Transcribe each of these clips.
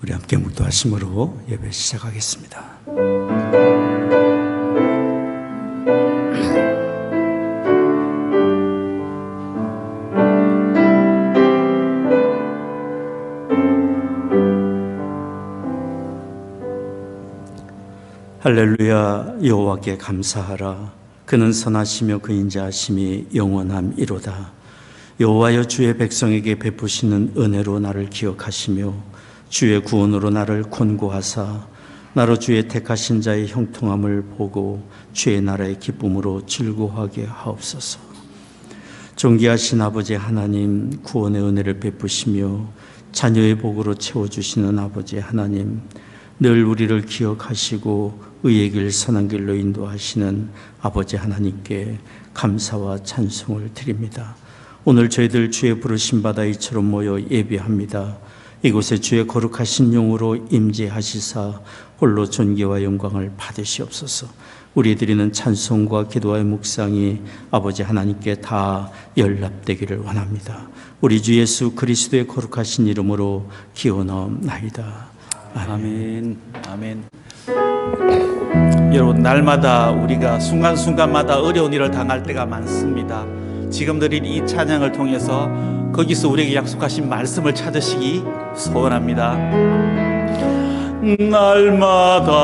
우리 함께 묵도하심으로 예배 시작하겠습니다. 할렐루야. 여호와께 감사하라. 그는 선하시며 그 인자하심이 영원함이로다. 여호와여, 주의 백성에게 베푸시는 은혜로 나를 기억하시며 주의 구원으로 나를 권고하사 나로 주의 택하신 자의 형통함을 보고 주의 나라의 기쁨으로 즐거워하게 하옵소서. 존귀하신 아버지 하나님, 구원의 은혜를 베푸시며 자녀의 복으로 채워주시는 아버지 하나님, 늘 우리를 기억하시고 의의 길 선한 길로 인도하시는 아버지 하나님께 감사와 찬송을 드립니다. 오늘 저희들 주의 부르심 받아 이처럼 모여 예배합니다. 이곳에 주의 거룩하신 영으로 임재하시사 홀로 존귀와 영광을 받으시옵소서. 우리 드리는 찬송과 기도와의 묵상이 아버지 하나님께 다 연락되기를 원합니다. 우리 주 예수 그리스도의 거룩하신 이름으로 기원하옵나이다. 아멘. 아멘. 여러분, 날마다 우리가 순간순간마다 어려운 일을 당할 때가 많습니다. 지금 드린 이 찬양을 통해서 거기서 우리에게 약속하신 말씀을 찾으시기 소원합니다. 날마다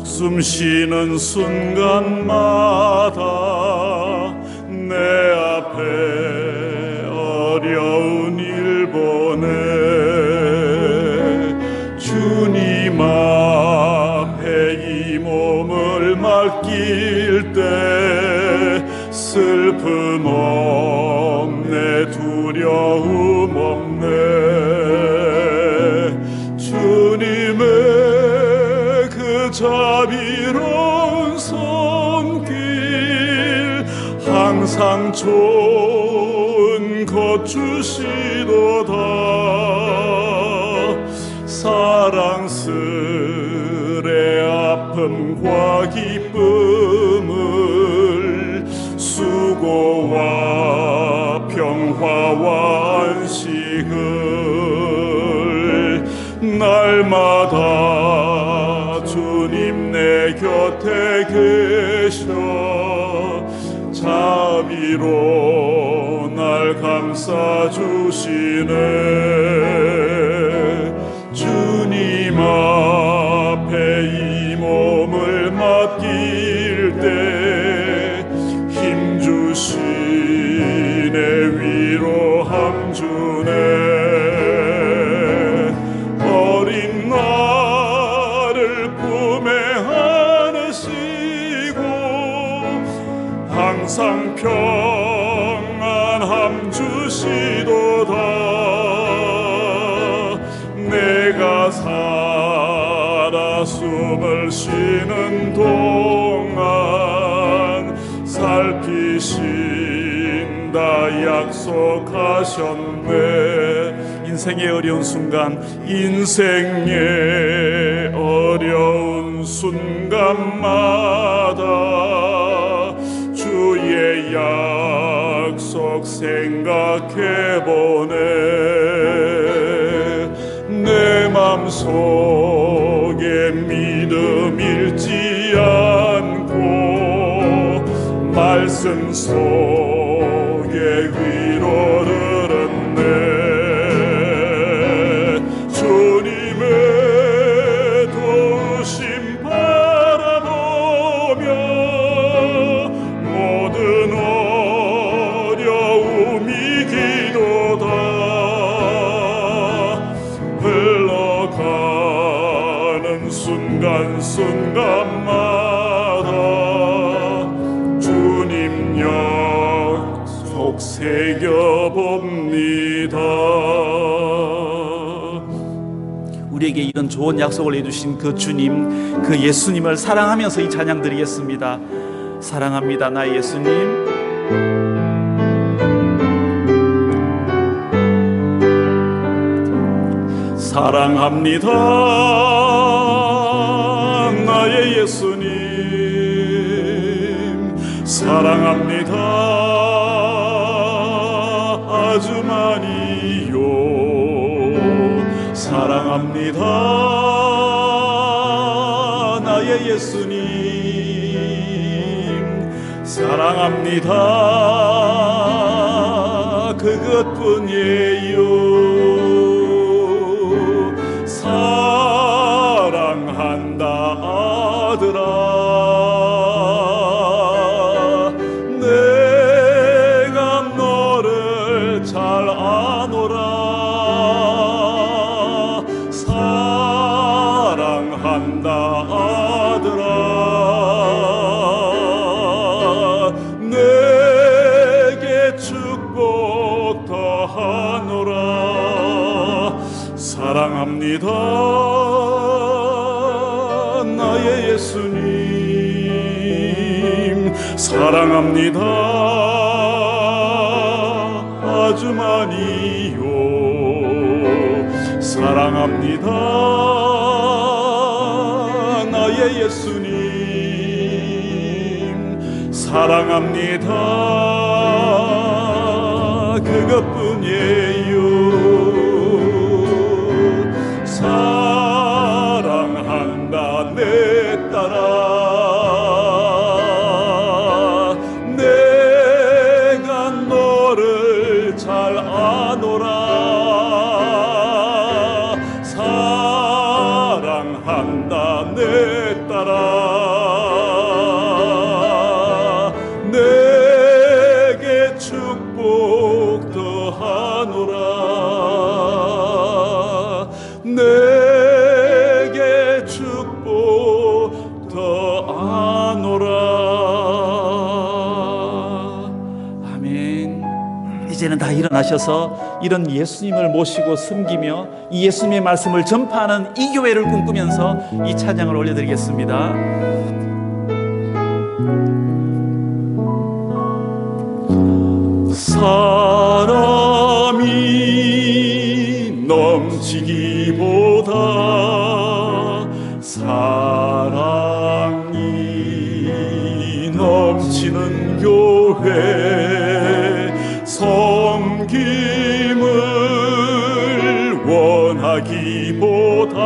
숨 쉬는 순간마다 내 앞에 어려운 일 보내 주님 앞에 이 몸을 맡길 때 슬픔 없네, 두려움 없네. 주님의 그 자비로운 손길 항상 좋은 것 주시도다. 사랑스레 아픔과 기쁨을 수고와 평화와 안식을 날마다 주님 내 곁에 계셔 자비로 날 감싸주시네. 주님 앞에 이 몸을 맡길 때 힘주시네, 위로함 주네. 어린 나를 품에 안으시고 항상 평안함 주시도다. 내가 살아 숨을 쉬는 동안 살피신다 약속하셨네. 인생의 어려운 순간, 인생의 어려운 순간마다 주의 약속 생각해보네. 내 맘속에 믿음 잃지 않고 말씀 속에 위로를 얻네. 주님의 도우심 바라보며 모든 어려움 이기도다. 흘러가는 순간순간마다 주님 약속 새겨봅니다. 우리에게 이런 좋은 약속을 해주신 그 주님, 그 예수님을 사랑하면서 이 찬양 드리겠습니다. 사랑합니다, 나의 예수님. 사랑합니다, 나의 예수님. 사랑합니다, 아주 많이요. 사랑합니다 나의 예수님 사랑합니다 그것뿐이에요 사랑한다 아들아 내가 너를 잘 아노라 사랑한다 아들아 내게 축복 더하노라 사랑합니다 나의 예수님 사랑합니다 아주 많이요 사랑합니다 나의 예수님 사랑합니다 그것뿐이에요 사랑한다 내 딸아 내가 너를 잘 아노라 사랑한다 내 딸아 내게 축복 더하노라 내게 축복 더하노라 아멘. 이제는 다 일어나셔서 이런 예수님을 모시고 섬기며 이 예수님의 말씀을 전파하는 이 교회를 꿈꾸면서 이 찬양을 올려드리겠습니다. 사람이 넘치기보다 사랑이 넘치는 교회 섬김을 원하기보다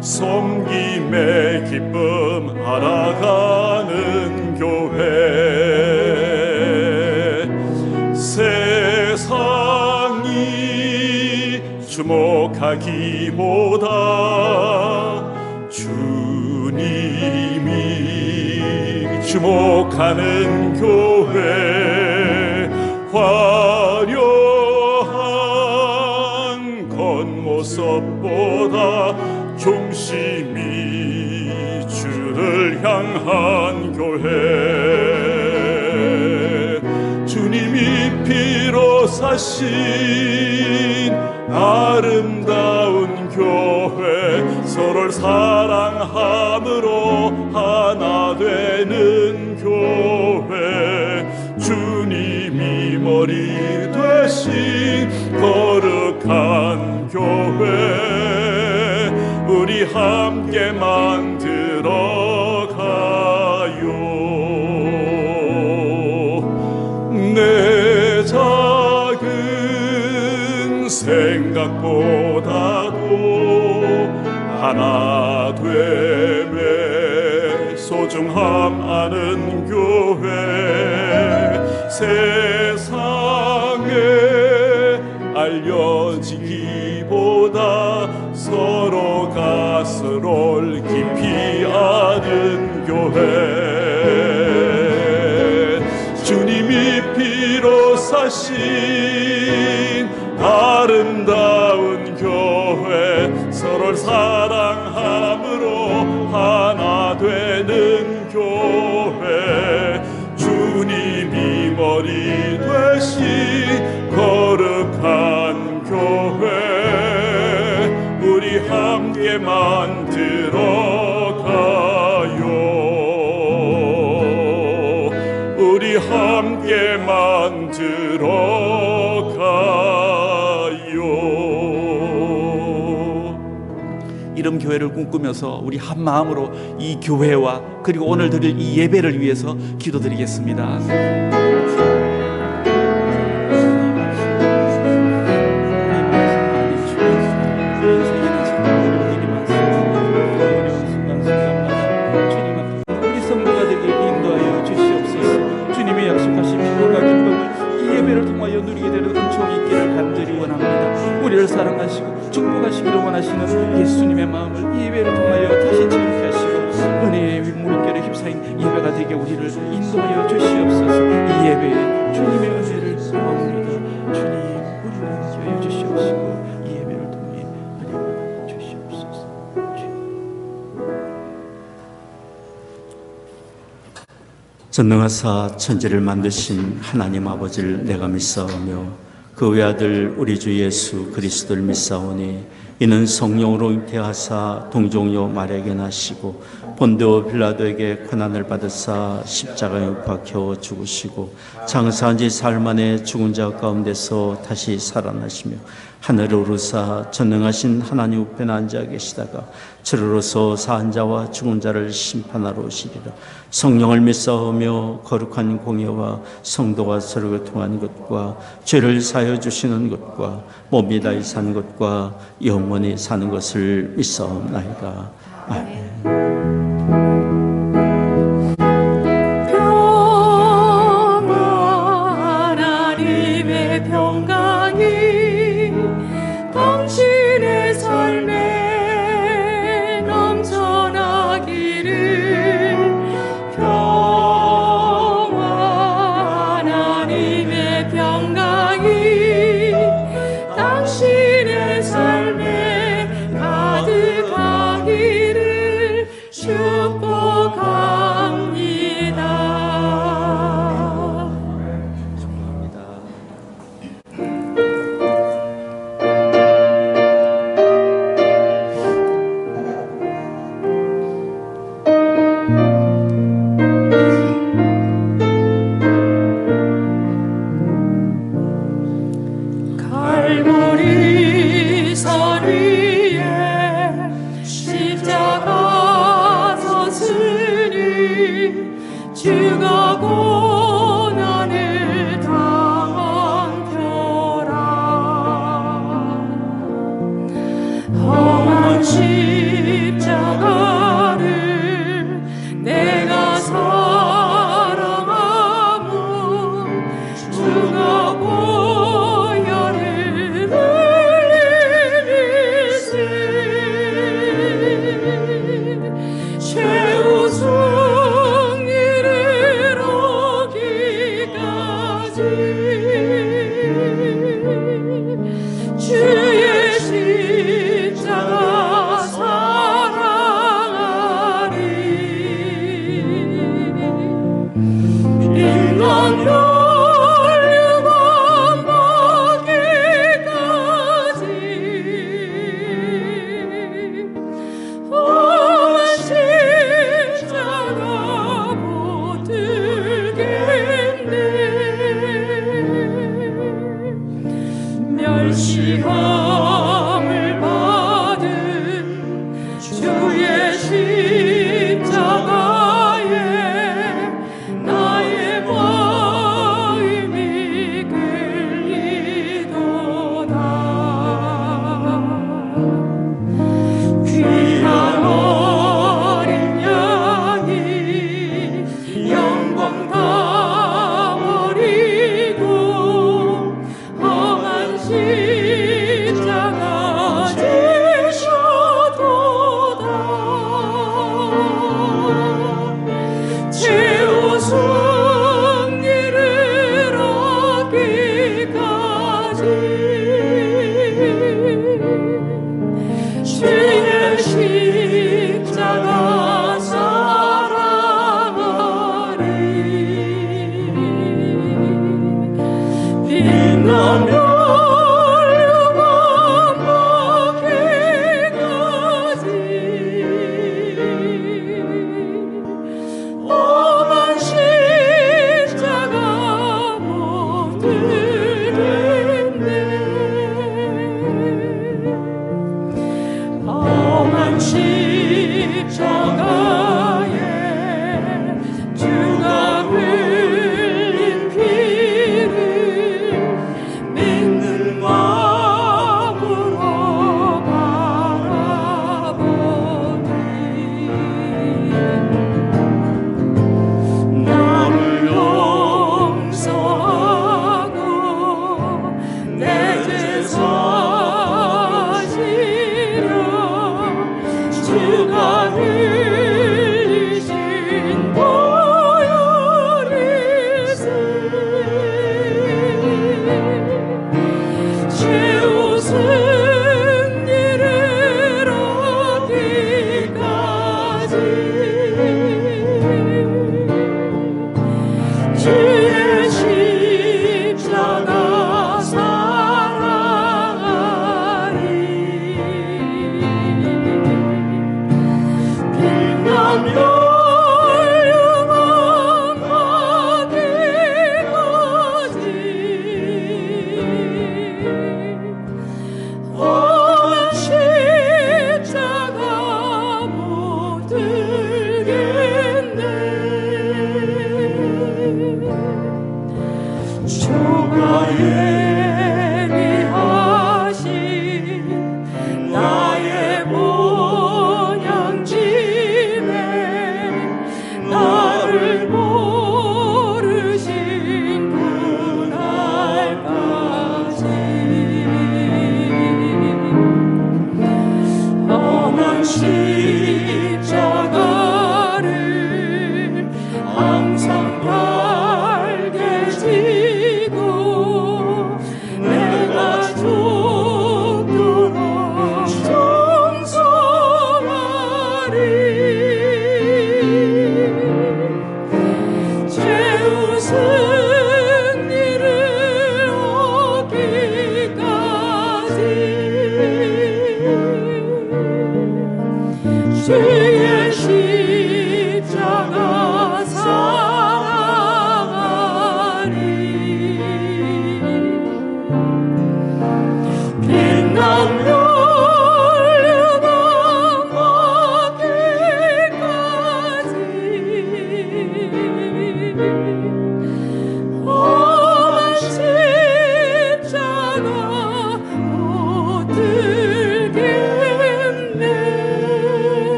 섬김의 기쁨 알아가는 교회 세상이 주목하기보다 주님이 주목하는 교회 화려한 겉모습보다 중심이 주를 향한 교회 주님이 피로 사신 아름다운 교회 서로를 사랑함으로 하나 되는 교회 주님이 머리 되신 거룩한 교회 우리 함께 만들어 가요 내 작은 생각보다도 하나 됨의 소중함 아는 교회 세상에 알려지기보다 서로가 서로를 깊이 아는 교회 주님이 피로 사신 아름다운 교회 서로를 사랑함으로 하나 되는 교회 주님이 머리 되신 거룩한 교회 우리 함께 만들어 가요 우리 함께 만들어 가요 이런 교회를 꿈꾸면서 우리 한 마음으로 이 교회와 그리고 오늘 드릴 이 예배를 위해서 기도드리겠습니다. 누리게 되는 은총이 있기를 간절히 원합니다. 우리를 사랑하시고 축복하시기를 원하시는 예수님의 마음을 예배를 통하여 다시 지음케 하시고 은혜의 물결에 휩싸인 예배가 되게 우리를 인도하여 주시옵소서. 이 예배에 주님의 은혜를 구합니다. 주님, 우리를 인도하여 주시옵시고 이 예배를 통해 은혜를 주시옵소서. 전능하사 천지를 만드신 하나님 아버지를 내가 믿사오며 그 외아들 우리 주 예수 그리스도를 믿사오니 이는 성령으로 잉태하사 동정녀 마리아에게 나시고 본디오 빌라도에게 고난을 받으사 십자가에 못 박혀 죽으시고 장사한 지 사흘 만에 죽은 자 가운데서 다시 살아나시며 하늘에 오르사 전능하신 하나님 우편에 앉아 계시다가 주로서 사한 자와 죽은 자를 심판하러 오시리라. 성령을 믿사오며 거룩한 공예와 성도와 서로 교통하는 것과 죄를 사하여 주시는 것과 몸이 다시 사는 것과 영원히 사는 것을 믿사옵나이다. 아멘. 하나님의 평강이 당신의 삶에 넘쳐나기를. 하나님의 평강이 당신의 삶에 가득하기를 축복합니다. 갈보리 선 위에 십자가 섰으니 주가 고난을 당한 표라. 험한 십자가를 내가 사랑하면 주가 보혈을 흘리리세. 최후 승리를 얻기까지 주의 십자가 사랑하리. 인간 멸류관 받기까지 험한 십자가 붙들겠네. 멸시함을 받은 주의 십자가에 나의 마음이 끌리도다. 귀한 어린 양이 영광 다 버리고 험한 십자가 지셔도다. 최후 승리를 얻기까지 주의 십자가 사랑하리. 빛나며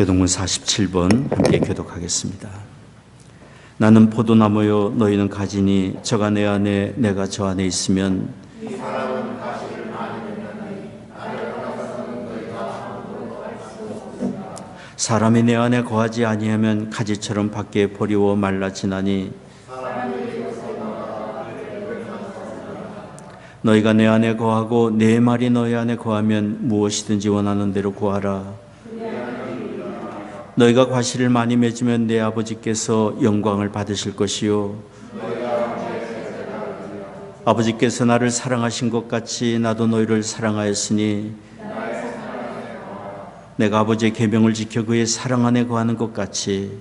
교동문 47번 함께 교독하겠습니다. 나는 포도나무요 너희는 가지니 저가 내 안에 내가 저 안에 있으면 사람이 내 안에 거하지 아니하면 가지처럼 밖에 버리워 말라지나니 너희가 내 안에 거하고 내 말이 너희 안에 거하면 무엇이든지 원하는 대로 구하라. 너희가 과실을 많이 맺으면 내 아버지께서 영광을 받으실 것이요 아버지께서 나를 사랑하신 것 같이 나도 너희를 사랑하였으니 내가 아버지의 계명을 지켜 그의 사랑 안에 거하는 것 같이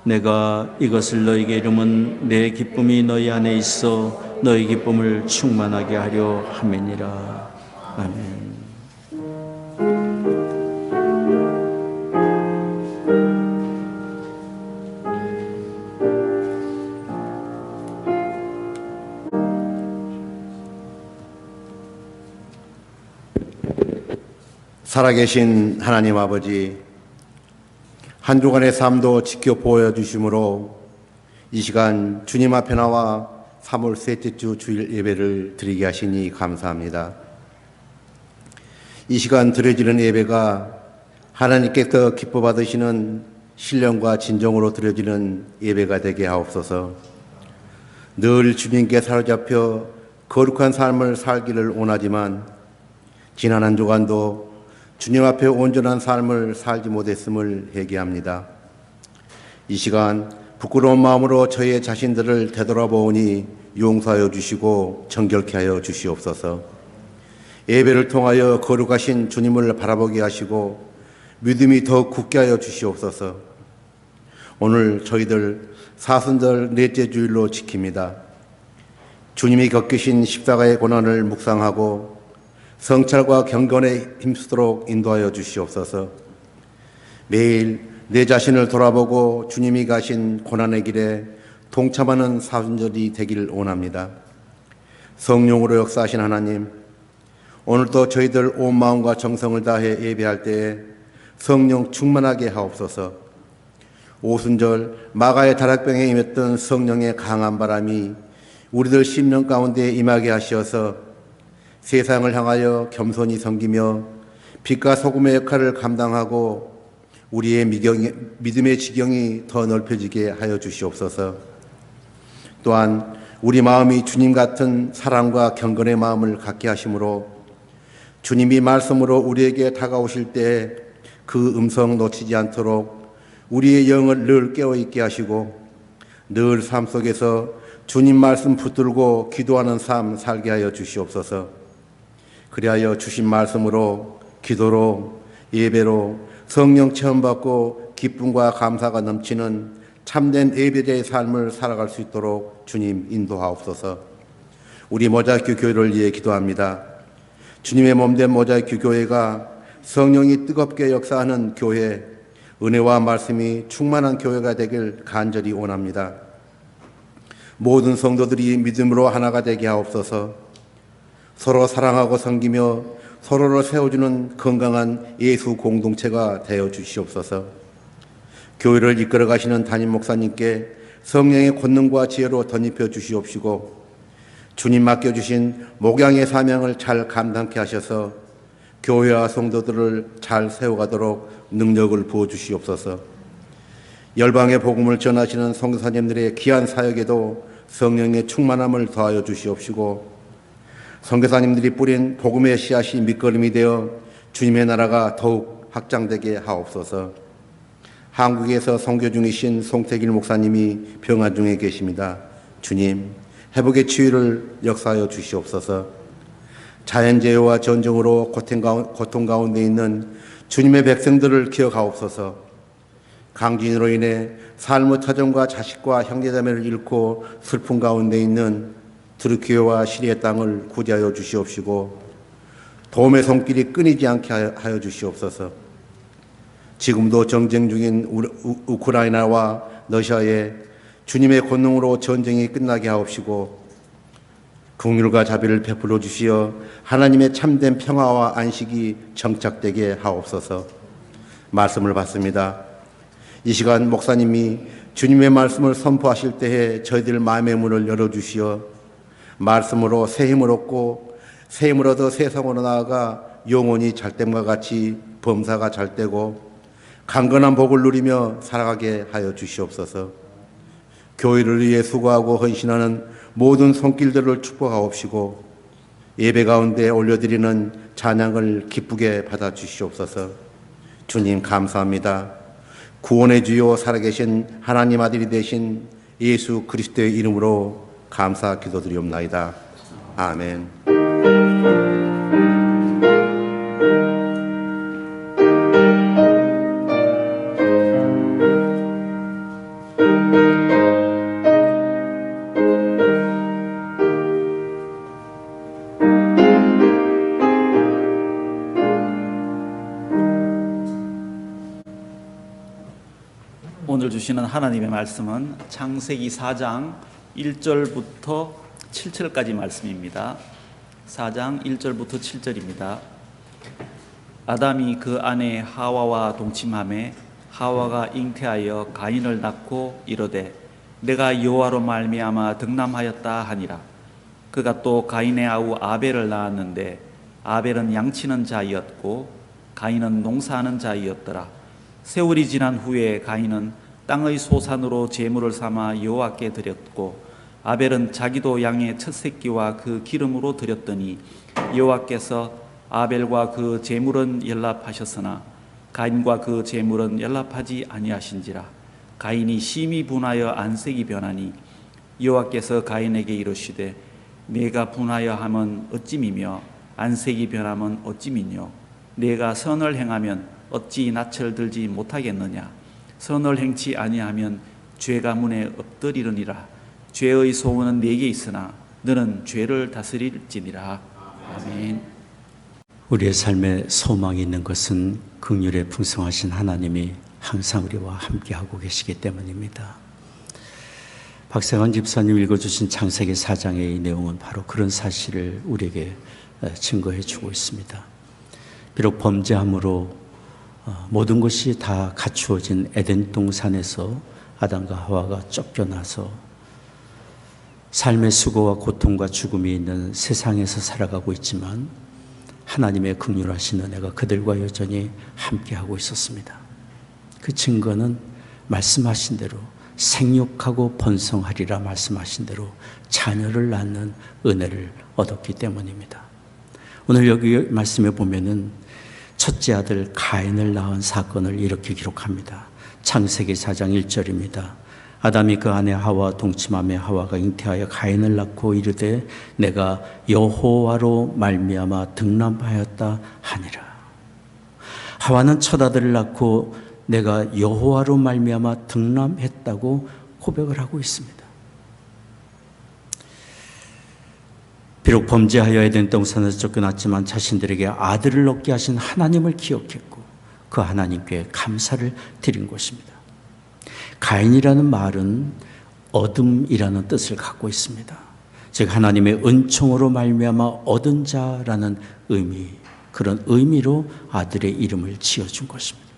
내가 이것을 너희에게 이름은 내 기쁨이 너희 안에 있어 너희 기쁨을 충만하게 하려 함이니라. 아멘. 살아계신 하나님 아버지, 한 주간의 삶도 지켜 보여주심으로 이 시간 주님 앞에 나와 3월 셋째 주 주일 예배를 드리게 하시니 감사합니다. 이 시간 드려지는 예배가 하나님께서 기뻐 받으시는 신령과 진정으로 드려지는 예배가 되게 하옵소서. 늘 주님께 사로잡혀 거룩한 삶을 살기를 원하지만 지난 한 주간도 주님 앞에 온전한 삶을 살지 못했음을 회개합니다. 이 시간 부끄러운 마음으로 저희 자신들을 되돌아보니 용서하여 주시고 정결케 하여 주시옵소서. 예배를 통하여 거룩하신 주님을 바라보게 하시고 믿음이 더욱 굳게 하여 주시옵소서. 오늘 저희들 사순절 넷째 주일로 지킵니다. 주님이 겪으신 십자가의 고난을 묵상하고 성찰과 경건에 힘쓰도록 인도하여 주시옵소서. 매일 내 자신을 돌아보고 주님이 가신 고난의 길에 동참하는 사순절이 되길 원합니다. 성령으로 역사하신 하나님, 오늘도 저희들 온 마음과 정성을 다해 예배할 때에 성령 충만하게 하옵소서. 오순절 마가의 다락방에 임했던 성령의 강한 바람이 우리들 심령 가운데 임하게 하시어서 세상을 향하여 겸손히 섬기며 빛과 소금의 역할을 감당하고 우리의 믿음의 지경이 더 넓혀지게 하여 주시옵소서. 또한 우리 마음이 주님 같은 사랑과 경건의 마음을 갖게 하심으로 주님이 말씀으로 우리에게 다가오실 때 그 음성 놓치지 않도록 우리의 영을 늘 깨어있게 하시고 늘 삶 속에서 주님 말씀 붙들고 기도하는 삶 살게 하여 주시옵소서. 그리하여 주신 말씀으로 기도로 예배로 성령 체험받고 기쁨과 감사가 넘치는 참된 예배자의 삶을 살아갈 수 있도록 주님 인도하옵소서. 우리 모자이크 교회를 위해 기도합니다. 주님의 몸된 모자이크 교회가 성령이 뜨겁게 역사하는 교회, 은혜와 말씀이 충만한 교회가 되길 간절히 원합니다. 모든 성도들이 믿음으로 하나가 되게 하옵소서. 서로 사랑하고 섬기며 서로를 세워주는 건강한 예수 공동체가 되어 주시옵소서. 교회를 이끌어 가시는 담임 목사님께 성령의 권능과 지혜로 덧입혀 주시옵시고 주님 맡겨주신 목양의 사명을 잘 감당케 하셔서 교회와 성도들을 잘 세워가도록 능력을 부어주시옵소서. 열방의 복음을 전하시는 선교사님들의 귀한 사역에도 성령의 충만함을 더하여 주시옵시고 선교사님들이 뿌린 복음의 씨앗이 밑거름이 되어 주님의 나라가 더욱 확장되게 하옵소서. 한국에서 선교 중이신 송태길 목사님이 병환 중에 계십니다. 주님, 회복의 치유를 역사하여 주시옵소서. 자연재해와 전쟁으로 고통 가운데 있는 주님의 백성들을 기억하옵소서. 강진으로 인해 삶의 터전과 자식과 형제자매를 잃고 슬픔 가운데 있는 트르키예와 시리아 땅을 구제하여 주시옵시고 도움의 손길이 끊이지 않게 하여 주시옵소서. 지금도 전쟁 중인 우크라이나와 러시아에 주님의 권능으로 전쟁이 끝나게 하옵시고 긍휼과 자비를 베풀어 주시어 하나님의 참된 평화와 안식이 정착되게 하옵소서. 말씀을 받습니다. 이 시간 목사님이 주님의 말씀을 선포하실 때에 저희들 마음의 문을 열어주시어 말씀으로 새 힘을 얻고 새 힘을 얻어 세상으로 나아가 영혼이 잘됨과 같이 범사가 잘되고 강건한 복을 누리며 살아가게 하여 주시옵소서. 교회를 위해 수고하고 헌신하는 모든 손길들을 축복하옵시고 예배 가운데 올려드리는 찬양을 기쁘게 받아주시옵소서. 주님 감사합니다. 구원의 주요 살아계신 하나님 아들이 되신 예수 그리스도의 이름으로 감사 기도드리옵나이다. 아멘. 오늘 주시는 하나님의 말씀은 창세기 4장 1절부터 7절까지 말씀입니다. 4장 1절부터 7절입니다. 아담이 그 아내 하와와 동침하매 하와가 잉태하여 가인을 낳고 이르되 내가 여호와로 말미암아 득남하였다 하니라. 그가 또 가인의 아우 아벨을 낳았는데 아벨은 양치는 자이었고 가인은 농사하는 자이었더라. 세월이 지난 후에 가인은 땅의 소산으로 제물을 삼아 여호와께 드렸고 아벨은 자기도 양의 첫 새끼와 그 기름으로 드렸더니 여호와께서 아벨과 그 제물은 연락하셨으나 가인과 그 제물은 연락하지 아니하신지라. 가인이 심히 분하여 안색이 변하니 여호와께서 가인에게 이르시되 내가 분하여 함은 어찌미며 안색이 변함은 어찌미뇨. 내가 선을 행하면 어찌 낯을 들지 못하겠느냐. 선을 행치 아니하면 죄가 문에 엎드리느니라. 죄의 소원은 내게 있으나 너는 죄를 다스릴지니라. 아멘. 우리의 삶에 소망이 있는 것은 긍휼에 풍성하신 하나님이 항상 우리와 함께하고 계시기 때문입니다. 박세관 집사님 읽어주신 창세기 4장의 이 내용은 바로 그런 사실을 우리에게 증거해 주고 있습니다. 비록 범죄함으로 모든 것이 다 갖추어진 에덴 동산에서 아담과 하와가 쫓겨나서 삶의 수고와 고통과 죽음이 있는 세상에서 살아가고 있지만 하나님의 긍휼하신 은혜가 그들과 여전히 함께하고 있었습니다. 그 증거는 말씀하신 대로 생육하고 번성하리라 말씀하신 대로 자녀를 낳는 은혜를 얻었기 때문입니다. 오늘 여기 말씀에 보면은 첫째 아들 가인을 낳은 사건을 이렇게 기록합니다. 창세기 4장 1절입니다. 아담이 그 아내 하와 동침하며 하와가 잉태하여 가인을 낳고 이르되 내가 여호와로 말미암아 득남하였다 하니라. 하와는 첫 아들을 낳고 내가 여호와로 말미암아 득남했다고 고백을 하고 있습니다. 비록 범죄하여 에덴 동산에서 쫓겨났지만 자신들에게 아들을 얻게 하신 하나님을 기억했고 그 하나님께 감사를 드린 것입니다. 가인이라는 말은 얻음이라는 뜻을 갖고 있습니다. 즉 하나님의 은총으로 말미암아 얻은 자라는 의미, 그런 의미로 아들의 이름을 지어준 것입니다.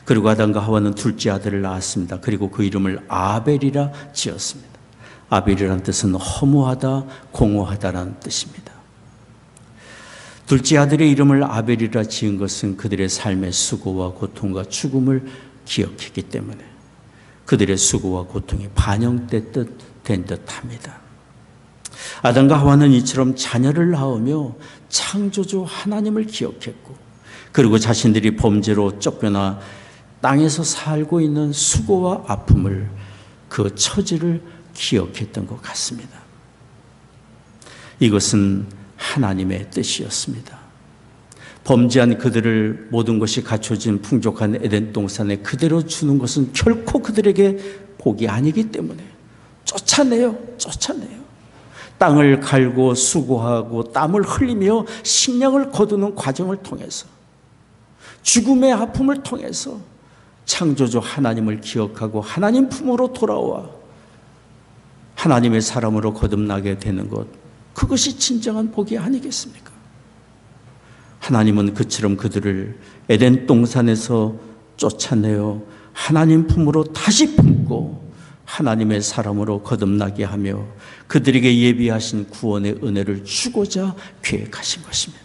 그리고 아담과 하와는 둘째 아들을 낳았습니다. 그리고 그 이름을 아벨이라 지었습니다. 아벨이라는 뜻은 허무하다, 공허하다라는 뜻입니다. 둘째 아들의 이름을 아벨이라 지은 것은 그들의 삶의 수고와 고통과 죽음을 기억했기 때문에 그들의 수고와 고통이 반영된 듯합니다. 아담과 하와는 이처럼 자녀를 낳으며 창조주 하나님을 기억했고 그리고 자신들이 범죄로 쫓겨나 땅에서 살고 있는 수고와 아픔을 그 처지를 기억했던 것 같습니다. 이것은 하나님의 뜻이었습니다. 범죄한 그들을 모든 것이 갖춰진 풍족한 에덴 동산에 그대로 주는 것은 결코 그들에게 복이 아니기 때문에 쫓아내요. 땅을 갈고 수고하고 땀을 흘리며 식량을 거두는 과정을 통해서 죽음의 아픔을 통해서 창조주 하나님을 기억하고 하나님 품으로 돌아와 하나님의 사람으로 거듭나게 되는 것, 그것이 진정한 복이 아니겠습니까? 하나님은 그처럼 그들을 에덴 동산에서 쫓아내어 하나님 품으로 다시 품고 하나님의 사람으로 거듭나게 하며 그들에게 예비하신 구원의 은혜를 주고자 계획하신 것입니다.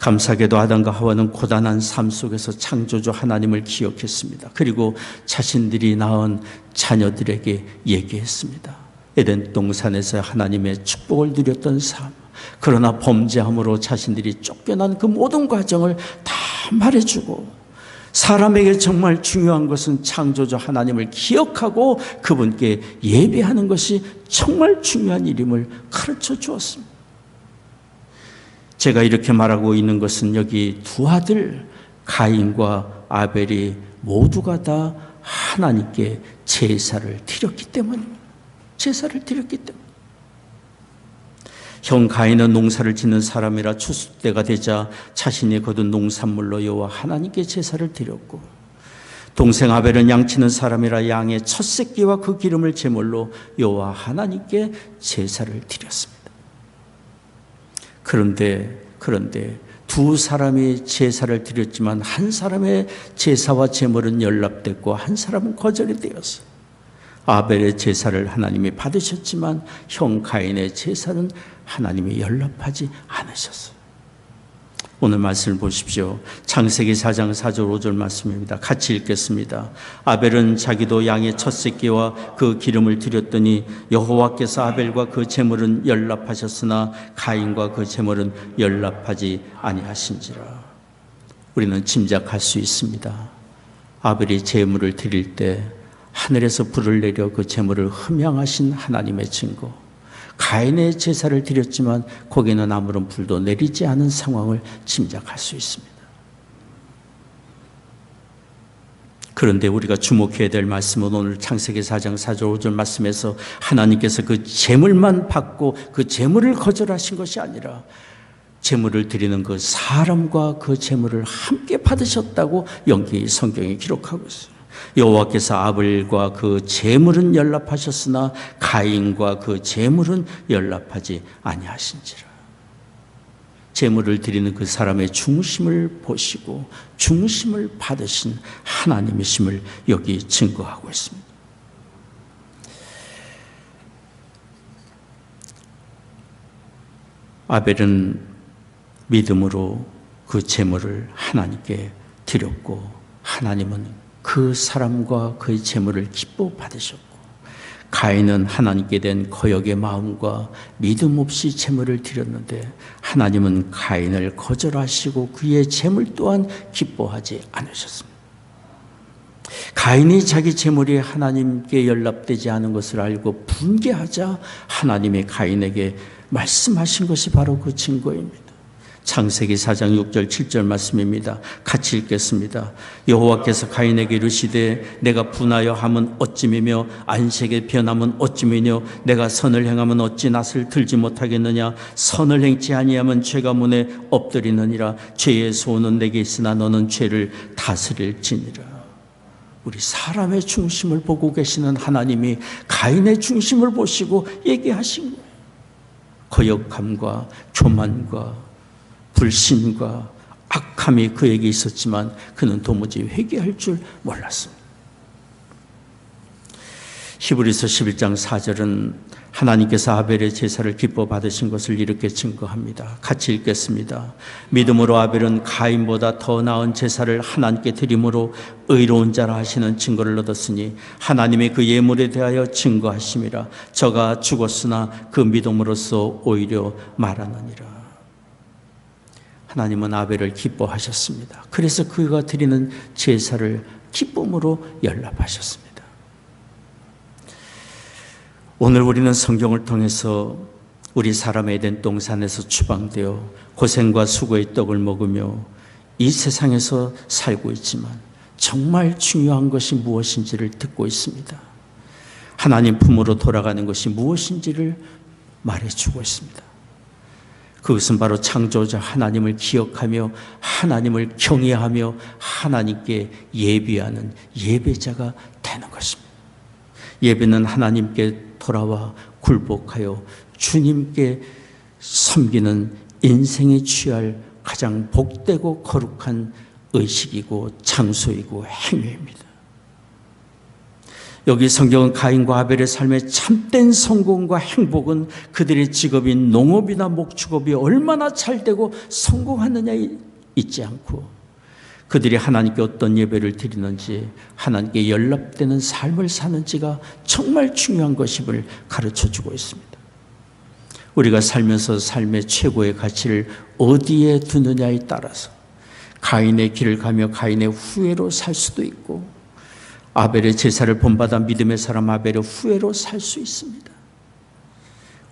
감사하게도 아담과 하와는 고단한 삶 속에서 창조주 하나님을 기억했습니다. 그리고 자신들이 낳은 자녀들에게 얘기했습니다. 에덴 동산에서 하나님의 축복을 누렸던 삶, 그러나 범죄함으로 자신들이 쫓겨난 그 모든 과정을 다 말해주고, 사람에게 정말 중요한 것은 창조주 하나님을 기억하고 그분께 예배하는 것이 정말 중요한 일임을 가르쳐 주었습니다. 제가 이렇게 말하고 있는 것은 여기 두 아들 가인과 아벨이 모두가 다 하나님께 제사를 드렸기 때문입니다. 제사를 드렸기 때문입니다. 형 가인은 농사를 짓는 사람이라 추수 때가 되자 자신이 거둔 농산물로 여호와 하나님께 제사를 드렸고, 동생 아벨은 양치는 사람이라 양의 첫 새끼와 그 기름을 제물로 여호와 하나님께 제사를 드렸습니다. 그런데 두 사람이 제사를 드렸지만 한 사람의 제사와 제물은 연락됐고 한 사람은 거절이 되었어요. 아벨의 제사를 하나님이 받으셨지만 형 가인의 제사는 하나님이 연락하지 않으셨어요. 오늘 말씀을 보십시오. 창세기 4장 4절 5절 말씀입니다. 같이 읽겠습니다. 아벨은 자기도 양의 첫 새끼와 그 기름을 드렸더니 여호와께서 아벨과 그 제물은 연락하셨으나 가인과 그 제물은 연락하지 아니하신지라. 우리는 짐작할 수 있습니다. 아벨이 제물을 드릴 때 하늘에서 불을 내려 그 제물을 흠양하신 하나님의 증거, 가인의 제사를 드렸지만 거기는 아무런 불도 내리지 않은 상황을 짐작할 수 있습니다. 그런데 우리가 주목해야 될 말씀은 오늘 창세기 4장 4절 5절 말씀에서 하나님께서 그 제물만 받고 그 제물을 거절하신 것이 아니라 제물을 드리는 그 사람과 그 제물을 함께 받으셨다고 연기 성경에 기록하고 있어요. 여호와께서 아벨과 그 제물은 연락하셨으나 가인과 그 제물은 연락하지 아니하신지라. 제물을 드리는 그 사람의 중심을 보시고 중심을 받으신 하나님이심을 여기 증거하고 있습니다. 아벨은 믿음으로 그 제물을 하나님께 드렸고 하나님은 그 사람과 그의 제물을 기뻐 받으셨고, 가인은 하나님께 된 거역의 마음과 믿음 없이 제물을 드렸는데 하나님은 가인을 거절하시고 그의 제물 또한 기뻐하지 않으셨습니다. 가인이 자기 제물이 하나님께 연락되지 않은 것을 알고 분개하자 하나님이 가인에게 말씀하신 것이 바로 그 증거입니다. 창세기 4장 6절 7절 말씀입니다. 같이 읽겠습니다. 여호와께서 가인에게 이르시되 내가 분하여 함은 어찌미며 안식에 변함은 어찌미뇨 내가 선을 행하면 어찌 낯을 들지 못하겠느냐. 선을 행치 아니하면 죄가 문에 엎드리느니라. 죄의 소원은 내게 있으나 너는 죄를 다스릴지니라. 우리 사람의 중심을 보고 계시는 하나님이 가인의 중심을 보시고 얘기하신 거예요. 거역함과 교만과 불신과 악함이 그에게 있었지만 그는 도무지 회개할 줄 몰랐습니다. 히브리서 11장 4절은 하나님께서 아벨의 제사를 기뻐 받으신 것을 이렇게 증거합니다. 같이 읽겠습니다. 믿음으로 아벨은 가인보다 더 나은 제사를 하나님께 드림으로 의로운 자라 하시는 증거를 얻었으니 하나님의 그 예물에 대하여 증거하심이라. 저가 죽었으나 그 믿음으로써 오히려 말하느니라. 하나님은 아벨을 기뻐하셨습니다. 그래서 그가 드리는 제사를 기쁨으로 연락하셨습니다. 오늘 우리는 성경을 통해서 우리 사람의 에덴 동산에서 추방되어 고생과 수고의 떡을 먹으며 이 세상에서 살고 있지만 정말 중요한 것이 무엇인지를 듣고 있습니다. 하나님 품으로 돌아가는 것이 무엇인지를 말해주고 있습니다. 그것은 바로 창조자 하나님을 기억하며 하나님을 경외하며 하나님께 예비하는 예배자가 되는 것입니다. 예배는 하나님께 돌아와 굴복하여 주님께 섬기는 인생에 취할 가장 복되고 거룩한 의식이고 장소이고 행위입니다. 여기 성경은 가인과 아벨의 삶의 참된 성공과 행복은 그들의 직업인 농업이나 목축업이 얼마나 잘되고 성공하느냐에 있지 않고 그들이 하나님께 어떤 예배를 드리는지 하나님께 연락되는 삶을 사는지가 정말 중요한 것임을 가르쳐주고 있습니다. 우리가 살면서 삶의 최고의 가치를 어디에 두느냐에 따라서 가인의 길을 가며 가인의 후예로 살 수도 있고 아벨의 제사를 본받아 믿음의 사람 아벨의 후예로 살 수 있습니다.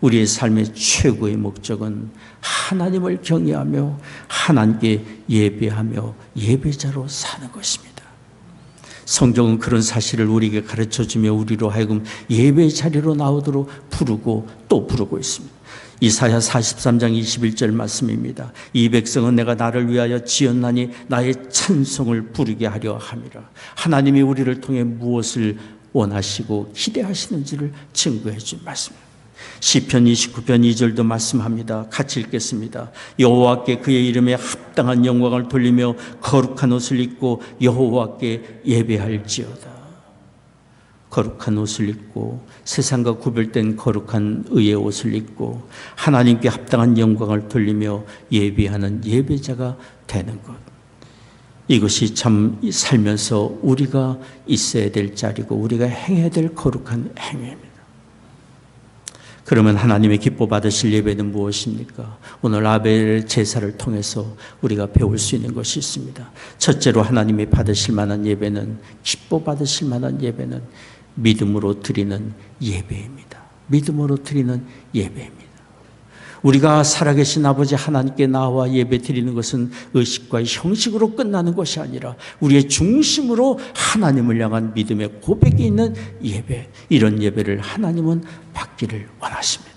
우리의 삶의 최고의 목적은 하나님을 경외하며 하나님께 예배하며 예배자로 사는 것입니다. 성경은 그런 사실을 우리에게 가르쳐주며 우리로 하여금 예배 자리로 나오도록 부르고 또 부르고 있습니다. 이사야 43장 21절 말씀입니다. 이 백성은 내가 나를 위하여 지었나니 나의 찬송을 부르게 하려 함이라. 하나님이 우리를 통해 무엇을 원하시고 기대하시는지를 증거해 준 말씀입니다. 시편 29편 2절도 말씀합니다. 같이 읽겠습니다. 여호와께 그의 이름에 합당한 영광을 돌리며 거룩한 옷을 입고 여호와께 예배할지어다. 거룩한 옷을 입고 세상과 구별된 거룩한 의의 옷을 입고 하나님께 합당한 영광을 돌리며 예배하는 예배자가 되는 것. 이것이 참 살면서 우리가 있어야 될 자리고 우리가 행해야 될 거룩한 행위입니다. 그러면 하나님의 기뻐 받으실 예배는 무엇입니까? 오늘 아벨의 제사를 통해서 우리가 배울 수 있는 것이 있습니다. 첫째로 하나님이 받으실 만한 예배는 기뻐 받으실 만한 예배는 믿음으로 드리는 예배입니다. 믿음으로 드리는 예배입니다. 우리가 살아계신 아버지 하나님께 나와 예배 드리는 것은 의식과 형식으로 끝나는 것이 아니라 우리의 중심으로 하나님을 향한 믿음의 고백이 있는 예배, 이런 예배를 하나님은 받기를 원하십니다.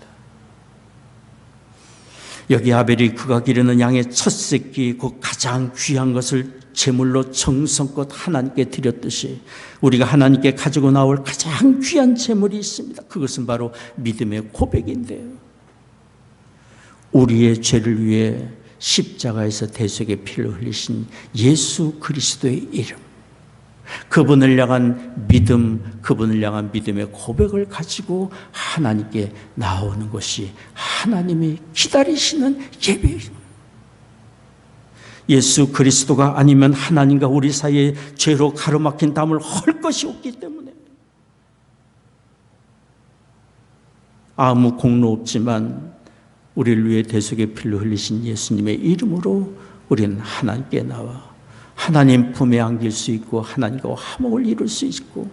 여기 아벨이 그가 기르는 양의 첫 새끼, 그 가장 귀한 것을 제물로 정성껏 하나님께 드렸듯이 우리가 하나님께 가지고 나올 가장 귀한 제물이 있습니다. 그것은 바로 믿음의 고백인데요. 우리의 죄를 위해 십자가에서 대속의 피를 흘리신 예수 그리스도의 이름, 그분을 향한 믿음, 그분을 향한 믿음의 고백을 가지고 하나님께 나오는 것이 하나님이 기다리시는 예배입니다. 예수 그리스도가 아니면 하나님과 우리 사이에 죄로 가로막힌 담을 헐 것이 없기 때문에 아무 공로 없지만 우리를 위해 대속의 피를 흘리신 예수님의 이름으로 우리는 하나님께 나와 하나님 품에 안길 수 있고 하나님과 화목을 이룰 수 있고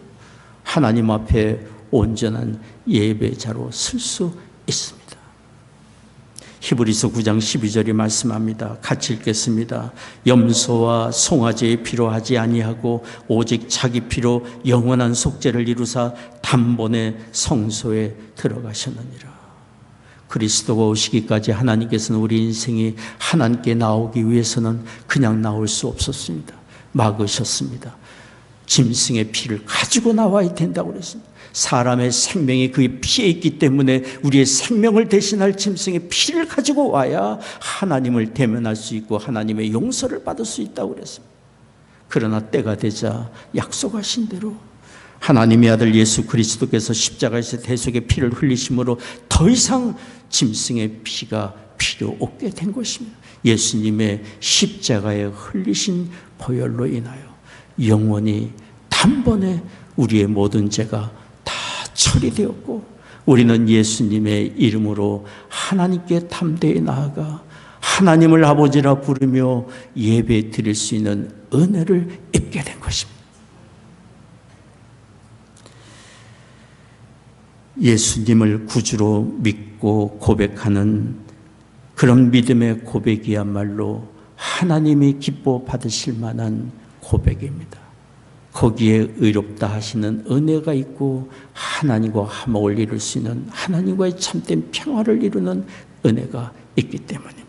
하나님 앞에 온전한 예배자로 쓸 수 있습니다. 히브리서 9장 12절이 말씀합니다. 같이 읽겠습니다. 염소와 송아지의 피로 하지 아니하고 오직 자기 피로 영원한 속죄를 이루사 단번에 성소에 들어가셨느니라. 그리스도가 오시기까지 하나님께서는 우리 인생이 하나님께 나오기 위해서는 그냥 나올 수 없었습니다. 막으셨습니다. 짐승의 피를 가지고 나와야 된다고 그랬습니다. 사람의 생명이 그의 피에 있기 때문에 우리의 생명을 대신할 짐승의 피를 가지고 와야 하나님을 대면할 수 있고 하나님의 용서를 받을 수 있다고 그랬습니다. 그러나 때가 되자 약속하신 대로 하나님의 아들 예수 그리스도께서 십자가에서 대속의 피를 흘리심으로 더 이상 짐승의 피가 필요 없게 된 것입니다. 예수님의 십자가에 흘리신 보혈로 인하여 영원히 단번에 우리의 모든 죄가 다 처리되었고 우리는 예수님의 이름으로 하나님께 담대히 나아가 하나님을 아버지라 부르며 예배 드릴 수 있는 은혜를 입게 된 것입니다. 예수님을 구주로 믿고 고백하는 그런 믿음의 고백이야말로 하나님이 기뻐 받으실 만한 고백입니다. 거기에 의롭다 하시는 은혜가 있고 하나님과 화목을 이룰 수 있는 하나님과의 참된 평화를 이루는 은혜가 있기 때문입니다.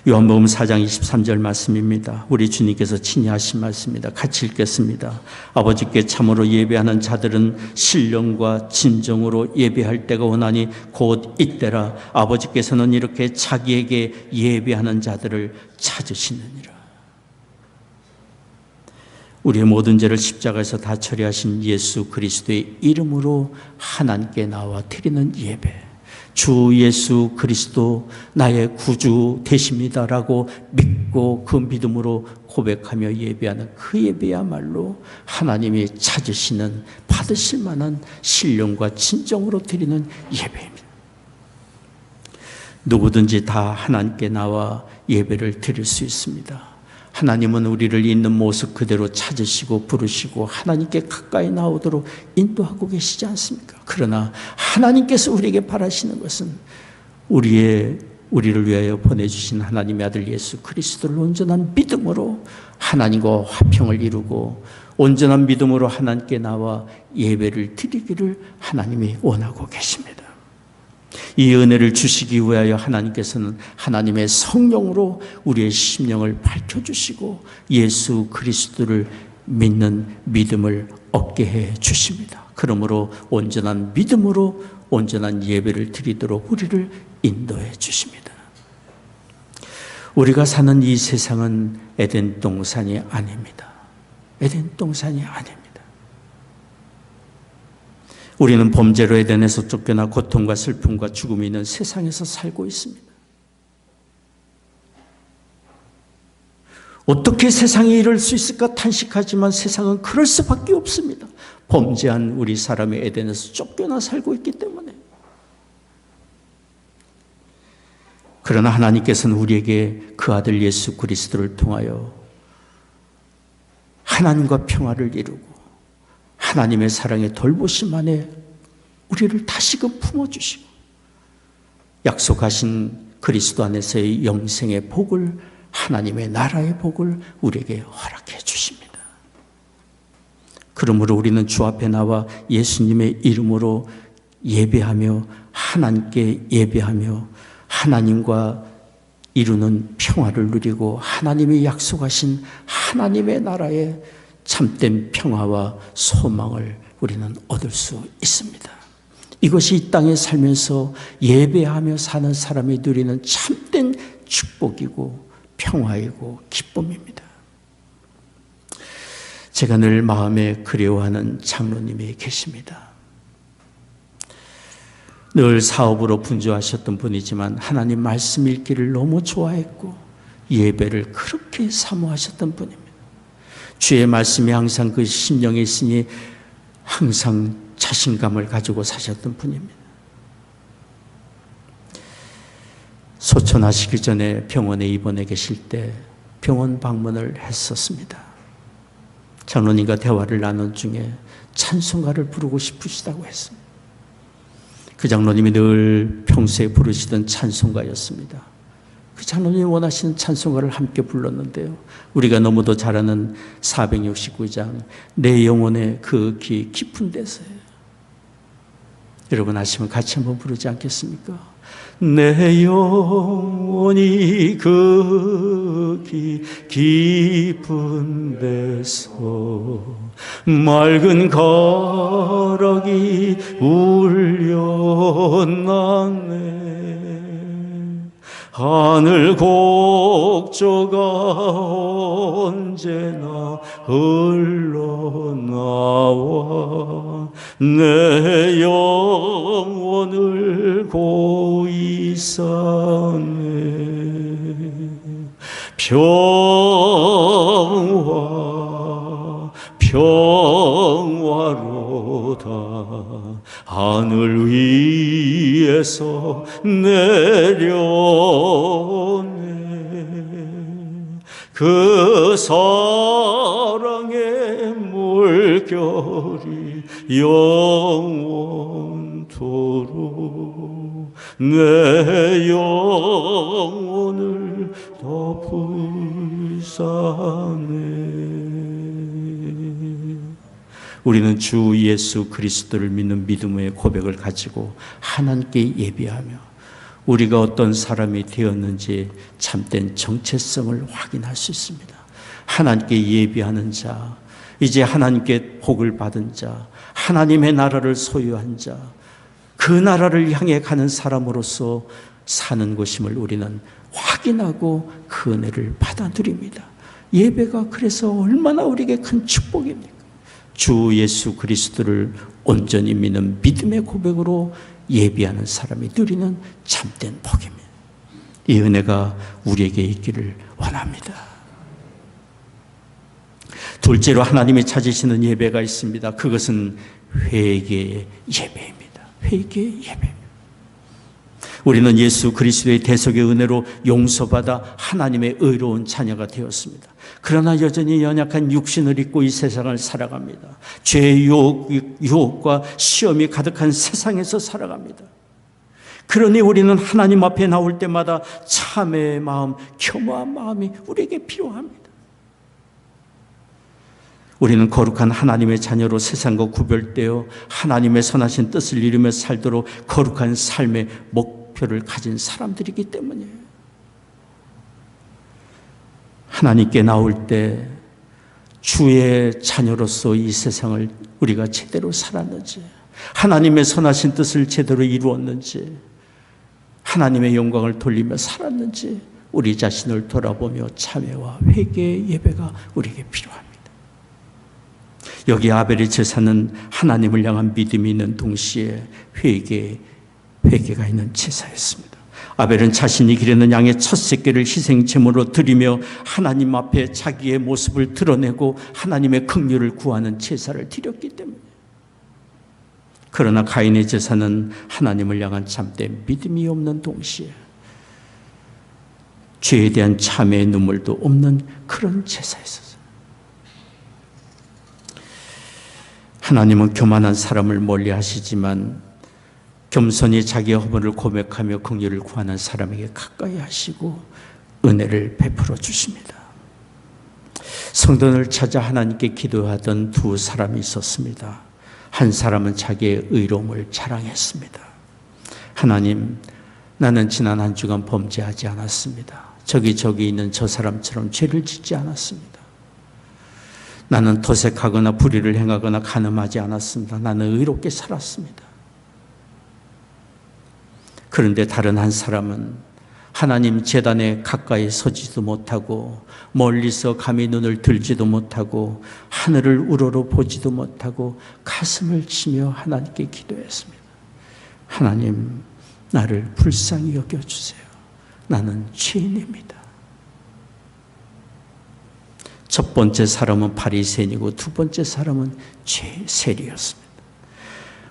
요한복음 4장 23절 말씀입니다. 우리 주님께서 친히 하신 말씀입니다. 같이 읽겠습니다. 아버지께 참으로 예배하는 자들은 신령과 진정으로 예배할 때가 오나니 곧 이때라. 아버지께서는 이렇게 자기에게 예배하는 자들을 찾으시느니라. 우리의 모든 죄를 십자가에서 다 처리하신 예수 그리스도의 이름으로 하나님께 나와 드리는 예배, 주 예수 그리스도 나의 구주 되십니다라고 믿고 그 믿음으로 고백하며 예배하는 그 예배야말로 하나님이 찾으시는, 받으실 만한 신령과 진정으로 드리는 예배입니다. 누구든지 다 하나님께 나와 예배를 드릴 수 있습니다. 하나님은 우리를 있는 모습 그대로 찾으시고 부르시고 하나님께 가까이 나오도록 인도하고 계시지 않습니까? 그러나 하나님께서 우리에게 바라시는 것은 우리를 위하여 보내주신 하나님의 아들 예수 그리스도를 온전한 믿음으로 하나님과 화평을 이루고 온전한 믿음으로 하나님께 나와 예배를 드리기를 하나님이 원하고 계십니다. 이 은혜를 주시기 위하여 하나님께서는 하나님의 성령으로 우리의 심령을 밝혀주시고 예수 그리스도를 믿는 믿음을 얻게 해 주십니다. 그러므로 온전한 믿음으로 온전한 예배를 드리도록 우리를 인도해 주십니다. 우리가 사는 이 세상은 에덴 동산이 아닙니다. 에덴 동산이 아닙니다. 우리는 범죄로 에덴에서 쫓겨나 고통과 슬픔과 죽음이 있는 세상에서 살고 있습니다. 어떻게 세상이 이럴 수 있을까 탄식하지만 세상은 그럴 수밖에 없습니다. 범죄한 우리 사람이 에덴에서 쫓겨나 살고 있기 때문에. 그러나 하나님께서는 우리에게 그 아들 예수 그리스도를 통하여 하나님과 평화를 이루고 하나님의 사랑의 돌보심 안에 우리를 다시금 품어주시고 약속하신 그리스도 안에서의 영생의 복을, 하나님의 나라의 복을 우리에게 허락해 주십니다. 그러므로 우리는 주 앞에 나와 예수님의 이름으로 예배하며 하나님께 예배하며 하나님과 이루는 평화를 누리고 하나님이 약속하신 하나님의 나라의 참된 평화와 소망을 우리는 얻을 수 있습니다. 이것이 이 땅에 살면서 예배하며 사는 사람이 누리는 참된 축복이고 평화이고 기쁨입니다. 제가 늘 마음에 그리워하는 장로님이 계십니다. 늘 사업으로 분주하셨던 분이지만 하나님 말씀 읽기를 너무 좋아했고 예배를 그렇게 사모하셨던 분입니다. 주의 말씀이 항상 그 심령에 있으니 항상 자신감을 가지고 사셨던 분입니다. 소천하시기 전에 병원에 입원해 계실 때 병원 방문을 했었습니다. 장로님과 대화를 나눈 중에 찬송가를 부르고 싶으시다고 했습니다. 그 장로님이 늘 평소에 부르시던 찬송가였습니다. 그 장로님이 원하시는 찬송가를 함께 불렀는데요. 우리가 너무도 잘 아는 469장 내 영혼의 그 깊은 데서요. 여러분 아시면 같이 한번 부르지 않겠습니까? 내 영혼이 그 깊은 데서 맑은 가락이 울려나네. 하늘 곡조가 언제나 흘러나와 내 영혼을 고이 싸네. 평화로다 하늘 위에서 내려오네. 그 사랑의 물결이 영원토록 내 영혼을 더 불사네. 우리는 주 예수 그리스도를 믿는 믿음의 고백을 가지고 하나님께 예배하며 우리가 어떤 사람이 되었는지 참된 정체성을 확인할 수 있습니다. 하나님께 예비하는 자, 이제 하나님께 복을 받은 자, 하나님의 나라를 소유한 자, 그 나라를 향해 가는 사람으로서 사는 것임을 우리는 확인하고 그 은혜를 받아들입니다. 예배가 그래서 얼마나 우리에게 큰 축복입니까? 주 예수 그리스도를 온전히 믿는 믿음의 고백으로 예비하는 사람이 누리는 참된 복입니다. 이 은혜가 우리에게 있기를 원합니다. 둘째로 하나님이 찾으시는 예배가 있습니다. 그것은 회개의 예배입니다. 회개의 예배입니다. 우리는 예수 그리스도의 대속의 은혜로 용서받아 하나님의 의로운 자녀가 되었습니다. 그러나 여전히 연약한 육신을 입고 이 세상을 살아갑니다. 죄의 유혹과 시험이 가득한 세상에서 살아갑니다. 그러니 우리는 하나님 앞에 나올 때마다 참회의 마음, 겸허한 마음이 우리에게 필요합니다. 우리는 거룩한 하나님의 자녀로 세상과 구별되어 하나님의 선하신 뜻을 이루며 살도록 거룩한 삶의 목표를 가진 사람들이기 때문이에요. 하나님께 나올 때 주의 자녀로서 이 세상을 우리가 제대로 살았는지, 하나님의 선하신 뜻을 제대로 이루었는지, 하나님의 영광을 돌리며 살았는지 우리 자신을 돌아보며 참회와 회개의 예배가 우리에게 필요합니다. 여기 아벨의 제사는 하나님을 향한 믿음이 있는 동시에 회개가 있는 제사였습니다. 아벨은 자신이 기르는 양의 첫 새끼를 희생 제물로 드리며 하나님 앞에 자기의 모습을 드러내고 하나님의 긍휼을 구하는 제사를 드렸기 때문에. 그러나 가인의 제사는 하나님을 향한 참된 믿음이 없는 동시에 죄에 대한 참회의 눈물도 없는 그런 제사였어요. 하나님은 교만한 사람을 멀리 하시지만 겸손히 자기의 허물을 고백하며 긍휼을 구하는 사람에게 가까이 하시고 은혜를 베풀어 주십니다. 성전을 찾아 하나님께 기도하던 두 사람이 있었습니다. 한 사람은 자기의 의로움을 자랑했습니다. 하나님, 나는 지난 한 주간 범죄하지 않았습니다. 저기 있는 저 사람처럼 죄를 짓지 않았습니다. 나는 도색하거나 불의를 행하거나 간음하지 않았습니다. 나는 의롭게 살았습니다. 그런데 다른 한 사람은 하나님 제단에 가까이 서지도 못하고 멀리서 감히 눈을 들지도 못하고 하늘을 우러러 보지도 못하고 가슴을 치며 하나님께 기도했습니다. 하나님, 나를 불쌍히 여겨주세요. 나는 죄인입니다. 첫 번째 사람은 바리새인이고 두 번째 사람은 세리였습니다.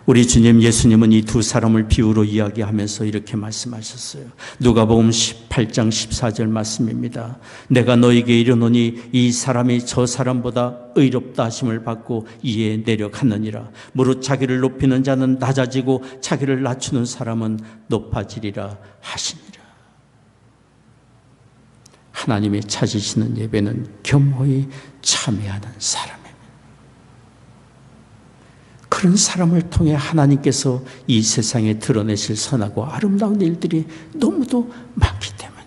우리 주님 예수님은 이 두 사람을 비유로 이야기하면서 이렇게 말씀하셨어요. 누가복음 18장 14절 말씀입니다. 내가 너에게 이르노니 이 사람이 저 사람보다 의롭다 하심을 받고 이에 내려갔느니라. 무릇 자기를 높이는 자는 낮아지고 자기를 낮추는 사람은 높아지리라 하시니라. 하나님이 찾으시는 예배는 겸허히 참여하는 사람입니다. 그런 사람을 통해 하나님께서 이 세상에 드러내실 선하고 아름다운 일들이 너무도 많기 때문에.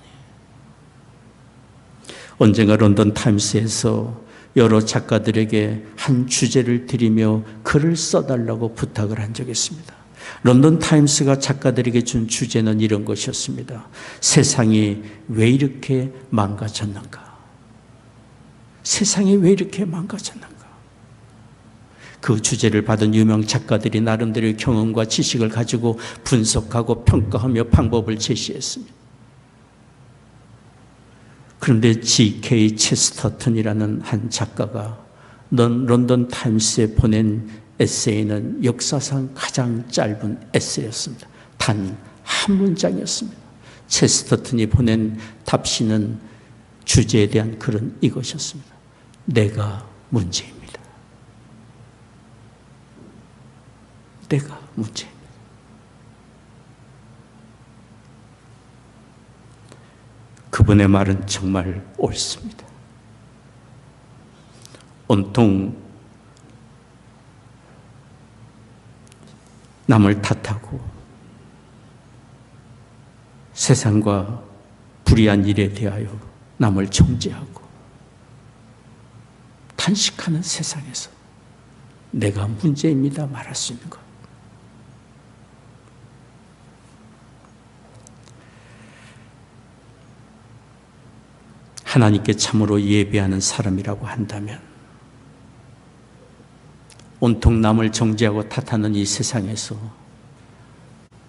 언젠가 런던 타임스에서 여러 작가들에게 한 주제를 드리며 글을 써달라고 부탁을 한 적이 있습니다. 런던 타임스가 작가들에게 준 주제는 이런 것이었습니다. 세상이 왜 이렇게 망가졌는가? 세상이 왜 이렇게 망가졌는가? 그 주제를 받은 유명 작가들이 나름대로의 경험과 지식을 가지고 분석하고 평가하며 방법을 제시했습니다. 그런데 G.K. 체스터턴이라는 한 작가가 런던 타임스에 보낸 에세이는 역사상 가장 짧은 에세이였습니다. 단 한 문장이었습니다. 체스터턴이 보낸 답시는 주제에 대한 글은 이것이었습니다. 내가 문제입니다. 내가 문제입니다. 그분의 말은 정말 옳습니다. 온통 남을 탓하고 세상과 불의한 일에 대하여 남을 정죄하고 탄식하는 세상에서 내가 문제입니다 말할 수 있는 것. 하나님께 참으로 예배하는 사람이라고 한다면 온통 남을 정죄하고 탓하는 이 세상에서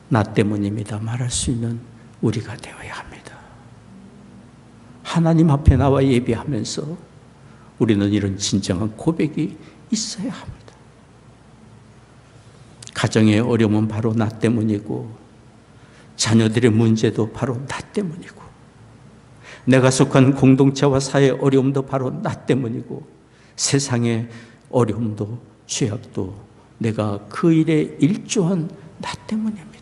나 때문입니다 말할 수 있는 우리가 되어야 합니다. 하나님 앞에 나와 예배하면서 우리는 이런 진정한 고백이 있어야 합니다. 가정의 어려움은 바로 나 때문이고 자녀들의 문제도 바로 나 때문이고 내가 속한 공동체와 사회의 어려움도 바로 나 때문이고 세상의 어려움도 죄악도 내가 그 일에 일조한 나 때문입니다.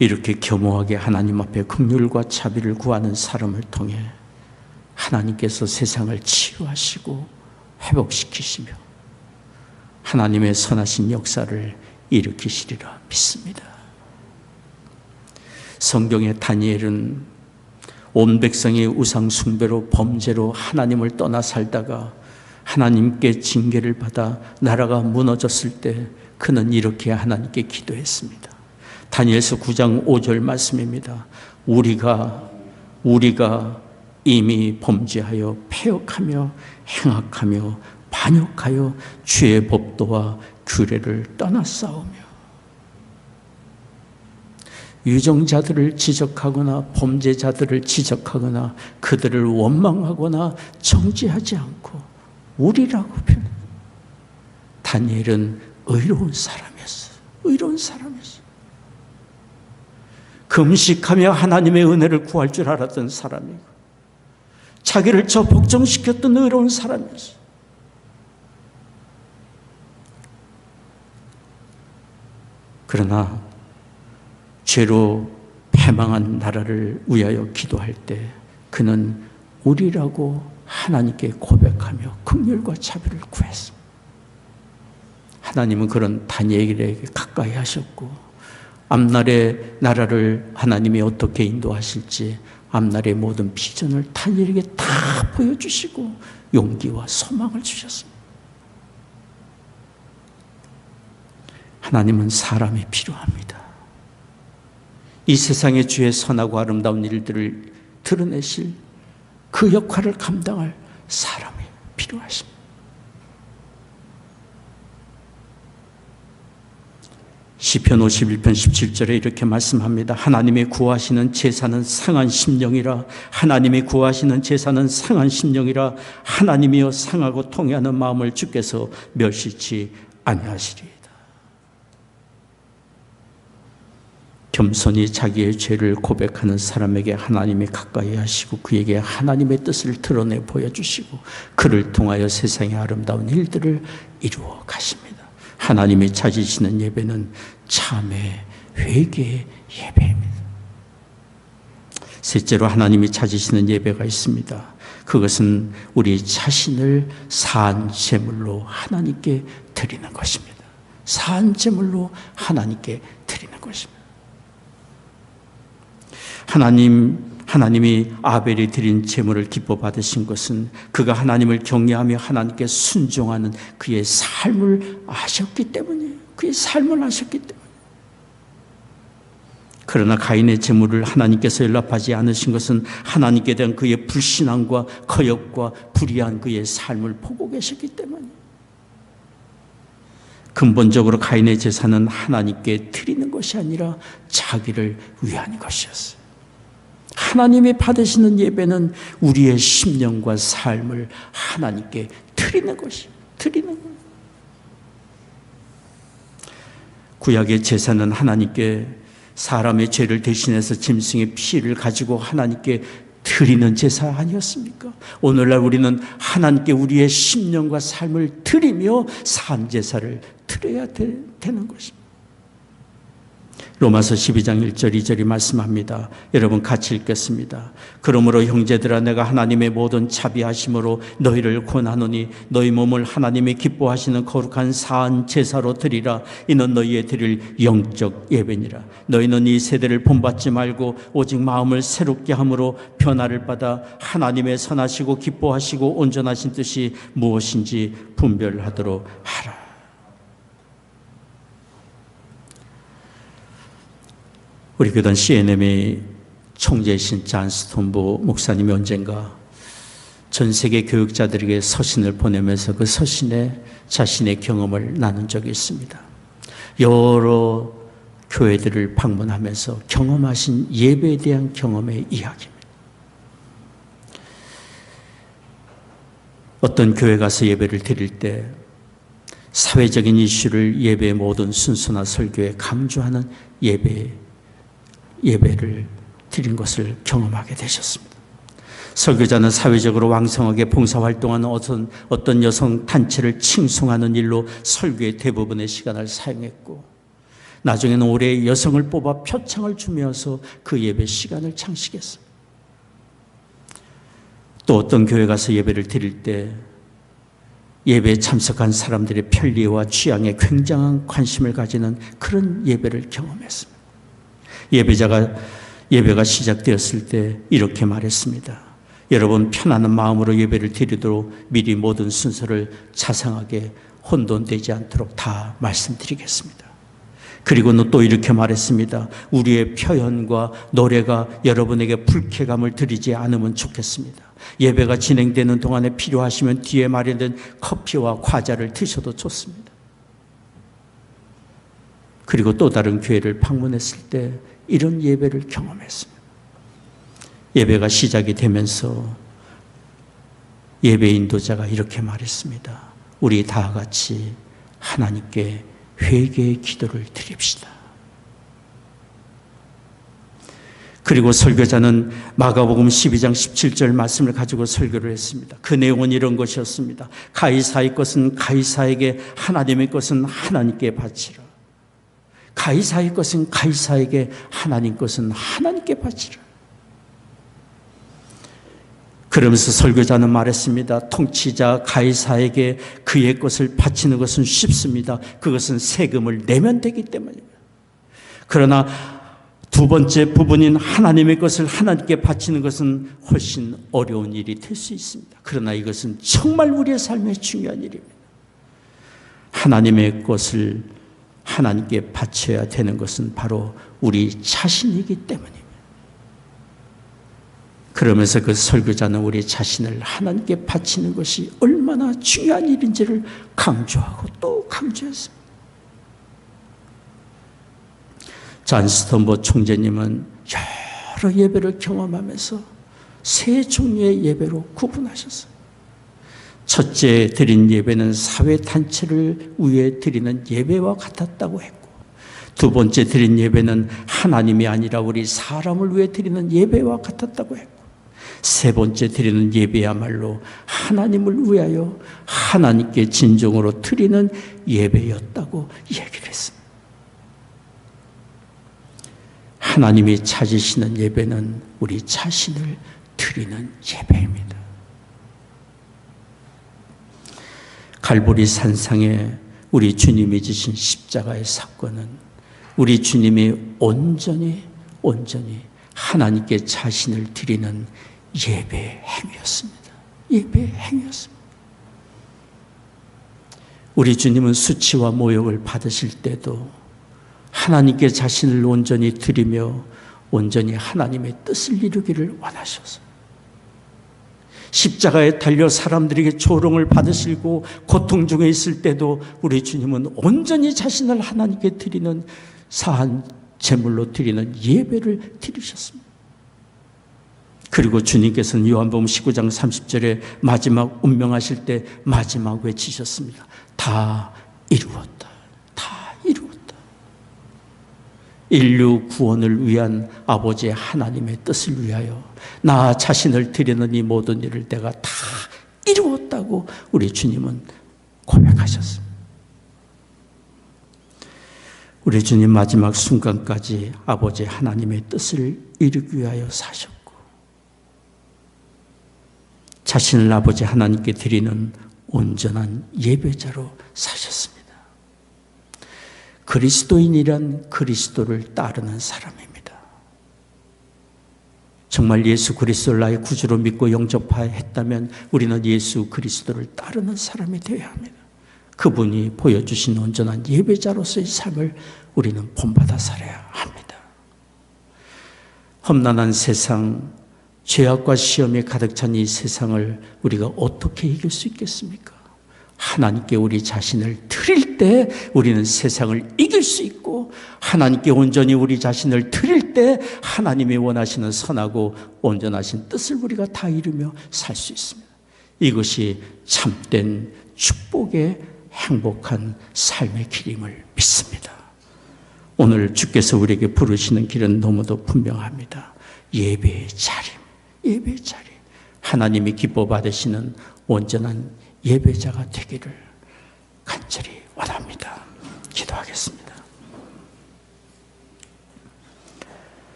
이렇게 겸허하게 하나님 앞에 긍휼과 자비를 구하는 사람을 통해 하나님께서 세상을 치유하시고 회복시키시며 하나님의 선하신 역사를 일으키시리라 믿습니다. 성경의 다니엘은 온 백성이 우상 숭배로 범죄로 하나님을 떠나 살다가 하나님께 징계를 받아 나라가 무너졌을 때 그는 이렇게 하나님께 기도했습니다. 다니엘서 9장 5절 말씀입니다. 우리가 이미 범죄하여 패역하며 행악하며 반역하여 주의 법도와 규례를 떠났사오며 유정자들을 지적하거나 범죄자들을 지적하거나 그들을 원망하거나 정죄하지 않고 우리라고 표현. 다니엘은 의로운 사람이었어요. 의로운 사람이었어요. 금식하며 하나님의 은혜를 구할 줄 알았던 사람이고 자기를 저 복종시켰던 의로운 사람이었어요. 그러나 죄로 패망한 나라를 위하여 기도할 때 그는 우리라고 하나님께 고백하며 긍휼과 자비를 구했습니다. 하나님은 그런 다니엘에게 가까이 하셨고 앞날의 나라를 하나님이 어떻게 인도하실지 앞날의 모든 비전을 다니엘에게 다 보여주시고 용기와 소망을 주셨습니다. 하나님은 사람이 필요합니다. 이 세상의 주의 선하고 아름다운 일들을 드러내실 그 역할을 감당할 사람이 필요하십니다. 시편 51편 17절에 이렇게 말씀합니다. 하나님이 구하시는 제사는 상한 심령이라. 하나님이 구하시는 제사는 상한 심령이라. 하나님이여 상하고 통회하는 마음을 주께서 멸시치 아니하시리이다. 겸손히 자기의 죄를 고백하는 사람에게 하나님이 가까이 하시고 그에게 하나님의 뜻을 드러내 보여주시고 그를 통하여 세상의 아름다운 일들을 이루어 가십니다. 하나님이 찾으시는 예배는 참회, 회개의 예배입니다. 셋째로 하나님이 찾으시는 예배가 있습니다. 그것은 우리 자신을 사한 제물로 하나님께 드리는 것입니다. 사한 제물로 하나님께 드리는 것입니다. 하나님이 아벨이 드린 제물을 기뻐 받으신 것은 그가 하나님을 경외하며 하나님께 순종하는 그의 삶을 아셨기 때문이에요. 그의 삶을 아셨기 때문에. 그러나 가인의 제물을 하나님께서 연락하지 않으신 것은 하나님께 대한 그의 불신앙과 거역과 불의한 그의 삶을 보고 계셨기 때문이에요. 근본적으로 가인의 제사는 하나님께 드리는 것이 아니라 자기를 위한 것이었어요. 하나님이 받으시는 예배는 우리의 심령과 삶을 하나님께 드리는 것이에요. 드리는 거예요. 구약의 제사는 하나님께 사람의 죄를 대신해서 짐승의 피를 가지고 하나님께 드리는 제사 아니었습니까? 오늘날 우리는 하나님께 우리의 심령과 삶을 드리며 산 제사를 드려야 되는 것입니다. 로마서 12장 1절 2절이 말씀합니다. 여러분 같이 읽겠습니다. 그러므로 형제들아 내가 하나님의 모든 자비하심으로 너희를 권하노니 너희 몸을 하나님이 기뻐하시는 거룩한 사한 제사로 드리라. 이는 너희의 드릴 영적 예배니라. 너희는 이 세대를 본받지 말고 오직 마음을 새롭게 함으로 변화를 받아 하나님의 선하시고 기뻐하시고 온전하신 뜻이 무엇인지 분별하도록 하라. 우리 교단 CNM의 총재이신 잔 스톤보 목사님이 언젠가 전 세계 교육자들에게 서신을 보내면서 그 서신에 자신의 경험을 나눈 적이 있습니다. 여러 교회들을 방문하면서 경험하신 예배에 대한 경험의 이야기입니다. 어떤 교회 가서 예배를 드릴 때 사회적인 이슈를 예배의 모든 순서나 설교에 강조하는 예배를 드린 것을 경험하게 되셨습니다. 설교자는 사회적으로 왕성하게 봉사활동하는 어떤 여성 단체를 칭송하는 일로 설교의 대부분의 시간을 사용했고, 나중에는 올해 여성을 뽑아 표창을 주면서 그 예배 시간을 장식했습니다. 또 어떤 교회 가서 예배를 드릴 때 예배에 참석한 사람들의 편리와 취향에 굉장한 관심을 가지는 그런 예배를 경험했습니다. 예배가 시작되었을 때 이렇게 말했습니다. 여러분 편안한 마음으로 예배를 드리도록 미리 모든 순서를 자상하게 혼돈되지 않도록 다 말씀드리겠습니다. 그리고는 또 이렇게 말했습니다. 우리의 표현과 노래가 여러분에게 불쾌감을 드리지 않으면 좋겠습니다. 예배가 진행되는 동안에 필요하시면 뒤에 마련된 커피와 과자를 드셔도 좋습니다. 그리고 또 다른 교회를 방문했을 때 이런 예배를 경험했습니다. 예배가 시작이 되면서 예배 인도자가 이렇게 말했습니다. 우리 다 같이 하나님께 회개의 기도를 드립시다. 그리고 설교자는 마가복음 12장 17절 말씀을 가지고 설교를 했습니다. 그 내용은 이런 것이었습니다. 가이사의 것은 가이사에게, 하나님의 것은 하나님께 바치라. 가이사의 것은 가이사에게, 하나님 것은 하나님께 바치라. 그러면서 설교자는 말했습니다. 통치자 가이사에게 그의 것을 바치는 것은 쉽습니다. 그것은 세금을 내면 되기 때문입니다. 그러나 두 번째 부분인 하나님의 것을 하나님께 바치는 것은 훨씬 어려운 일이 될 수 있습니다. 그러나 이것은 정말 우리의 삶에 중요한 일입니다. 하나님의 것을 하나님께 바쳐야 되는 것은 바로 우리 자신이기 때문입니다. 그러면서 그 설교자는 우리 자신을 하나님께 바치는 것이 얼마나 중요한 일인지를 강조하고 또 강조했습니다. 잔 스톤보 총재님은 여러 예배를 경험하면서 세 종류의 예배로 구분하셨어요. 첫째 드린 예배는 사회단체를 위해 드리는 예배와 같았다고 했고, 두 번째 드린 예배는 하나님이 아니라 우리 사람을 위해 드리는 예배와 같았다고 했고, 세 번째 드리는 예배야말로 하나님을 위하여 하나님께 진정으로 드리는 예배였다고 얘기를 했습니다. 하나님이 찾으시는 예배는 우리 자신을 드리는 예배입니다. 갈보리 산상에 우리 주님이 지신 십자가의 사건은 우리 주님이 온전히 하나님께 자신을 드리는 예배의 행위였습니다. 예배의 행위였습니다. 우리 주님은 수치와 모욕을 받으실 때도 하나님께 자신을 온전히 드리며 온전히 하나님의 뜻을 이루기를 원하셨어요. 십자가에 달려 사람들에게 조롱을 받으시고 고통 중에 있을 때도 우리 주님은 온전히 자신을 하나님께 드리는 사한 제물로 드리는 예배를 드리셨습니다. 그리고 주님께서는 요한복음 19장 30절에 마지막 운명하실 때 마지막 외치셨습니다. 다 이루었다. 다 이루었다. 인류 구원을 위한 아버지 하나님의 뜻을 위하여 나 자신을 드리는 이 모든 일을 내가 다 이루었다고 우리 주님은 고백하셨습니다. 우리 주님 마지막 순간까지 아버지 하나님의 뜻을 이루기 위하여 사셨고 자신을 아버지 하나님께 드리는 온전한 예배자로 사셨습니다. 그리스도인이란 그리스도를 따르는 사람입니다. 정말 예수 그리스도를 나의 구주로 믿고 영접했다면 우리는 예수 그리스도를 따르는 사람이 되어야 합니다. 그분이 보여주신 온전한 예배자로서의 삶을 우리는 본받아 살아야 합니다. 험난한 세상, 죄악과 시험에 가득 찬 이 세상을 우리가 어떻게 이길 수 있겠습니까? 하나님께 우리 자신을 드릴 때 우리는 세상을 이길 수 있고, 하나님께 온전히 우리 자신을 드릴 때 하나님이 원하시는 선하고 온전하신 뜻을 우리가 다 이루며 살 수 있습니다. 이것이 참된 축복의 행복한 삶의 길임을 믿습니다. 오늘 주께서 우리에게 부르시는 길은 너무도 분명합니다. 예배의 자림, 예배의 자림. 하나님이 기뻐 받으시는 온전한 예배자가 되기를 간절히 원합니다. 기도하겠습니다.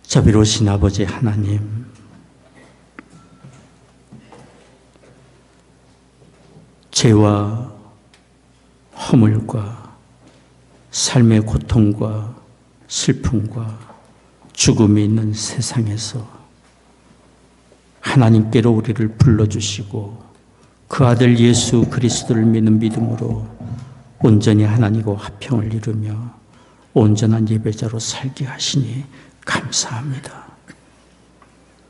자비로우신 아버지 하나님, 죄와 허물과 삶의 고통과 슬픔과 죽음이 있는 세상에서 하나님께로 우리를 불러주시고 그 아들 예수 그리스도를 믿는 믿음으로 온전히 하나님과 화평을 이루며 온전한 예배자로 살게 하시니 감사합니다.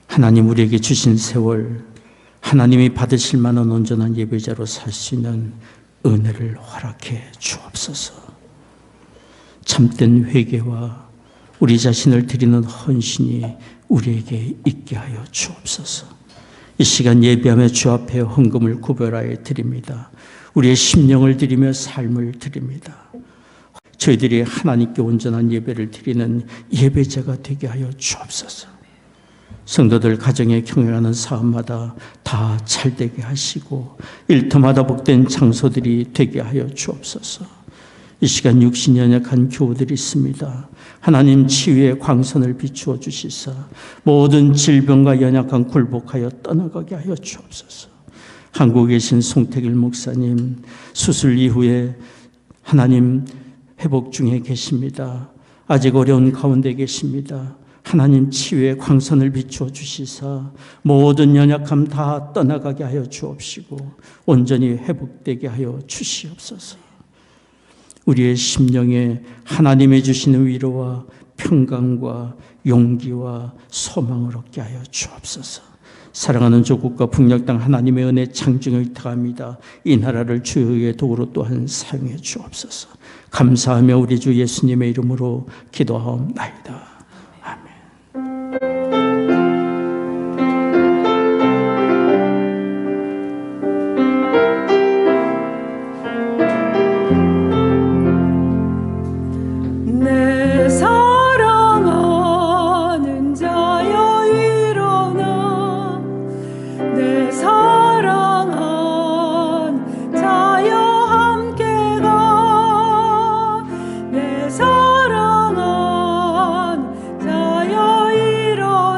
하나님 우리에게 주신 세월, 하나님이 받으실 만한 온전한 예배자로 살 수 있는 은혜를 허락해 주옵소서. 참된 회개와 우리 자신을 드리는 헌신이 우리에게 있게 하여 주옵소서. 이 시간 예배하며 주 앞에 헌금을 구별하여 드립니다. 우리의 심령을 드리며 삶을 드립니다. 저희들이 하나님께 온전한 예배를 드리는 예배자가 되게 하여 주옵소서. 성도들 가정에 경영하는 사업마다 다 잘되게 하시고 일터마다 복된 장소들이 되게 하여 주옵소서. 이 시간 육신 연약한 교우들이 있습니다. 하나님 치유의 광선을 비추어 주시사 모든 질병과 연약한 굴복하여 떠나가게 하여 주옵소서. 한국에 계신 송태길 목사님 수술 이후에 하나님 회복 중에 계십니다. 아직 어려운 가운데 계십니다. 하나님 치유의 광선을 비추어 주시사 모든 연약함 다 떠나가게 하여 주옵시고 온전히 회복되게 하여 주시옵소서. 우리의 심령에 하나님의 주시는 위로와 평강과 용기와 소망을 얻게 하여 주옵소서. 사랑하는 조국과 북녘 땅 하나님의 은혜 창증을 의탁합니다. 이 나라를 주의 도구로 또한 사용해 주옵소서. 감사하며 우리 주 예수님의 이름으로 기도하옵나이다. 내 사랑하는 자여 일어나 내 사랑한 자여 함께 가 내 사랑한 자여 일어나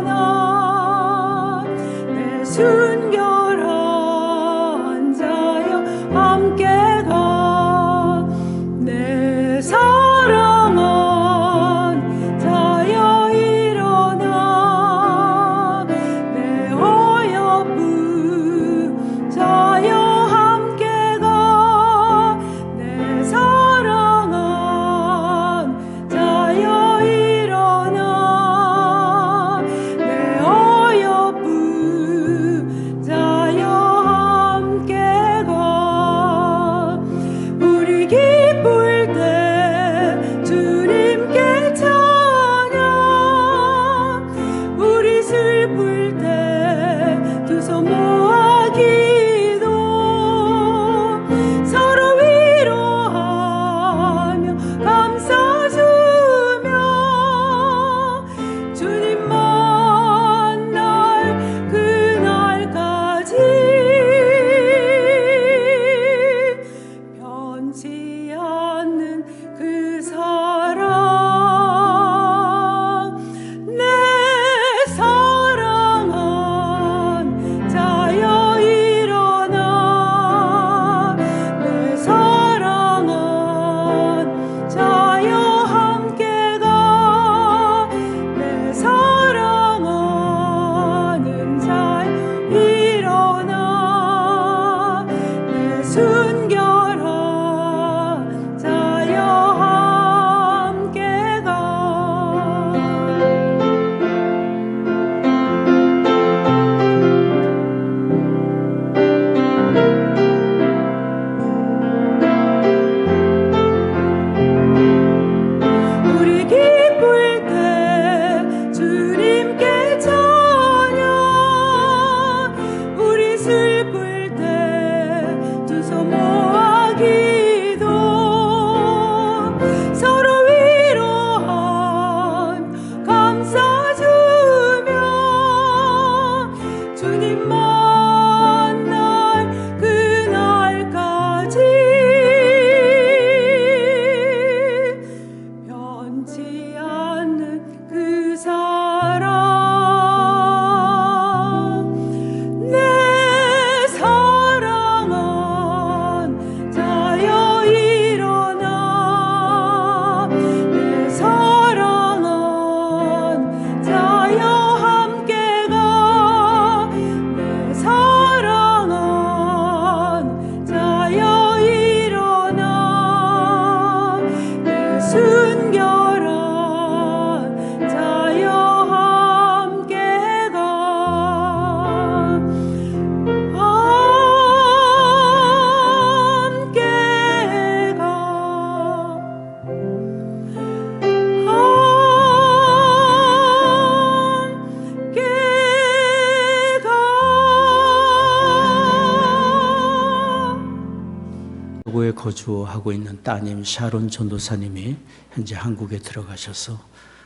거주하고 있는 따님 샤론 전도사님이 현재 한국에 들어가셔서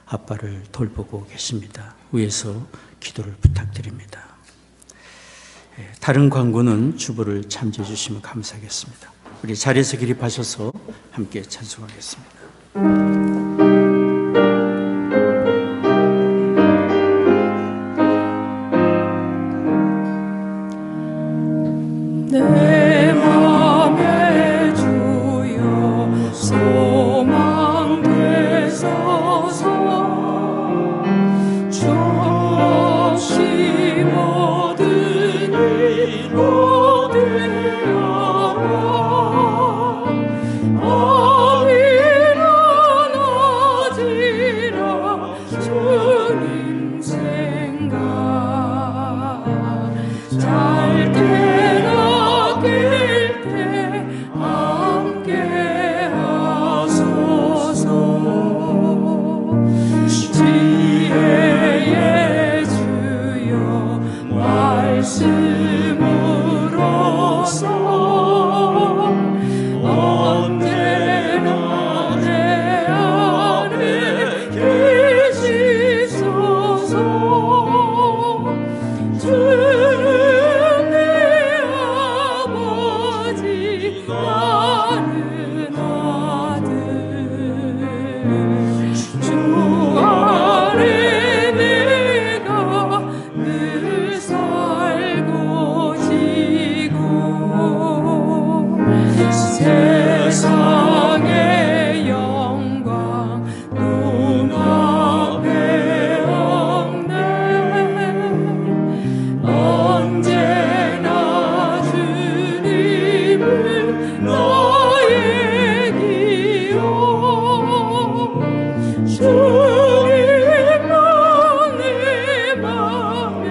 아빠를 돌보고 계십니다. 위에서 기도를 부탁드립니다. 다른 광고는 주보를 참조해 주시면 감사하겠습니다. 우리 자리에서 기립하셔서 함께 찬송하겠습니다. 내 맘에 주여 소망 되소서 적시 모든 일로 되어라 아미란하지라 주님 생각 잘 때나 길 때 함께 하소서 지혜의 주여 말씀으로서 언제나 내 안에 계시소서 주는 내 아버지 나는 아들 주 안에 내가 늘 살고 지고 세상의 영광 눈앞에 없네 언제나 주님을 나의 기여 주님만 내 맘에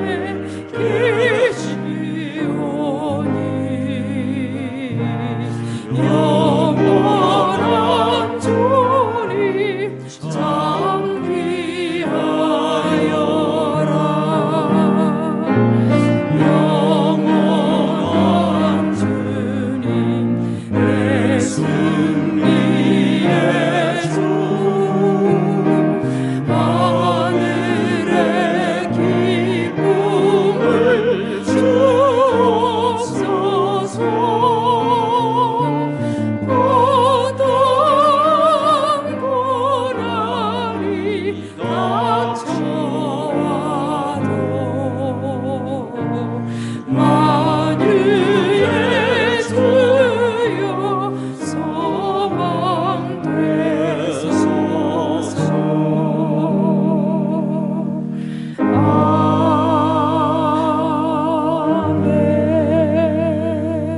계시오니 영원한 주님 참 귀하여라 영원한 주님 내 승리의 주 하늘의 기쁨을 주옵소서 어떤 고난이 닥쳐와도 만유의 주여 소망 되소서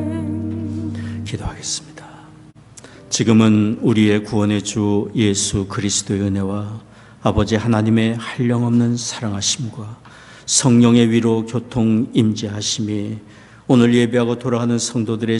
아멘. 기도하겠습니다. 지금은 우리의 구원의 주 예수 그리스도의 은혜와 아버지 하나님의 한량없는 사랑하심과 성령의 위로 교통 임재하심이 오늘 예배하고 돌아가는 성도들의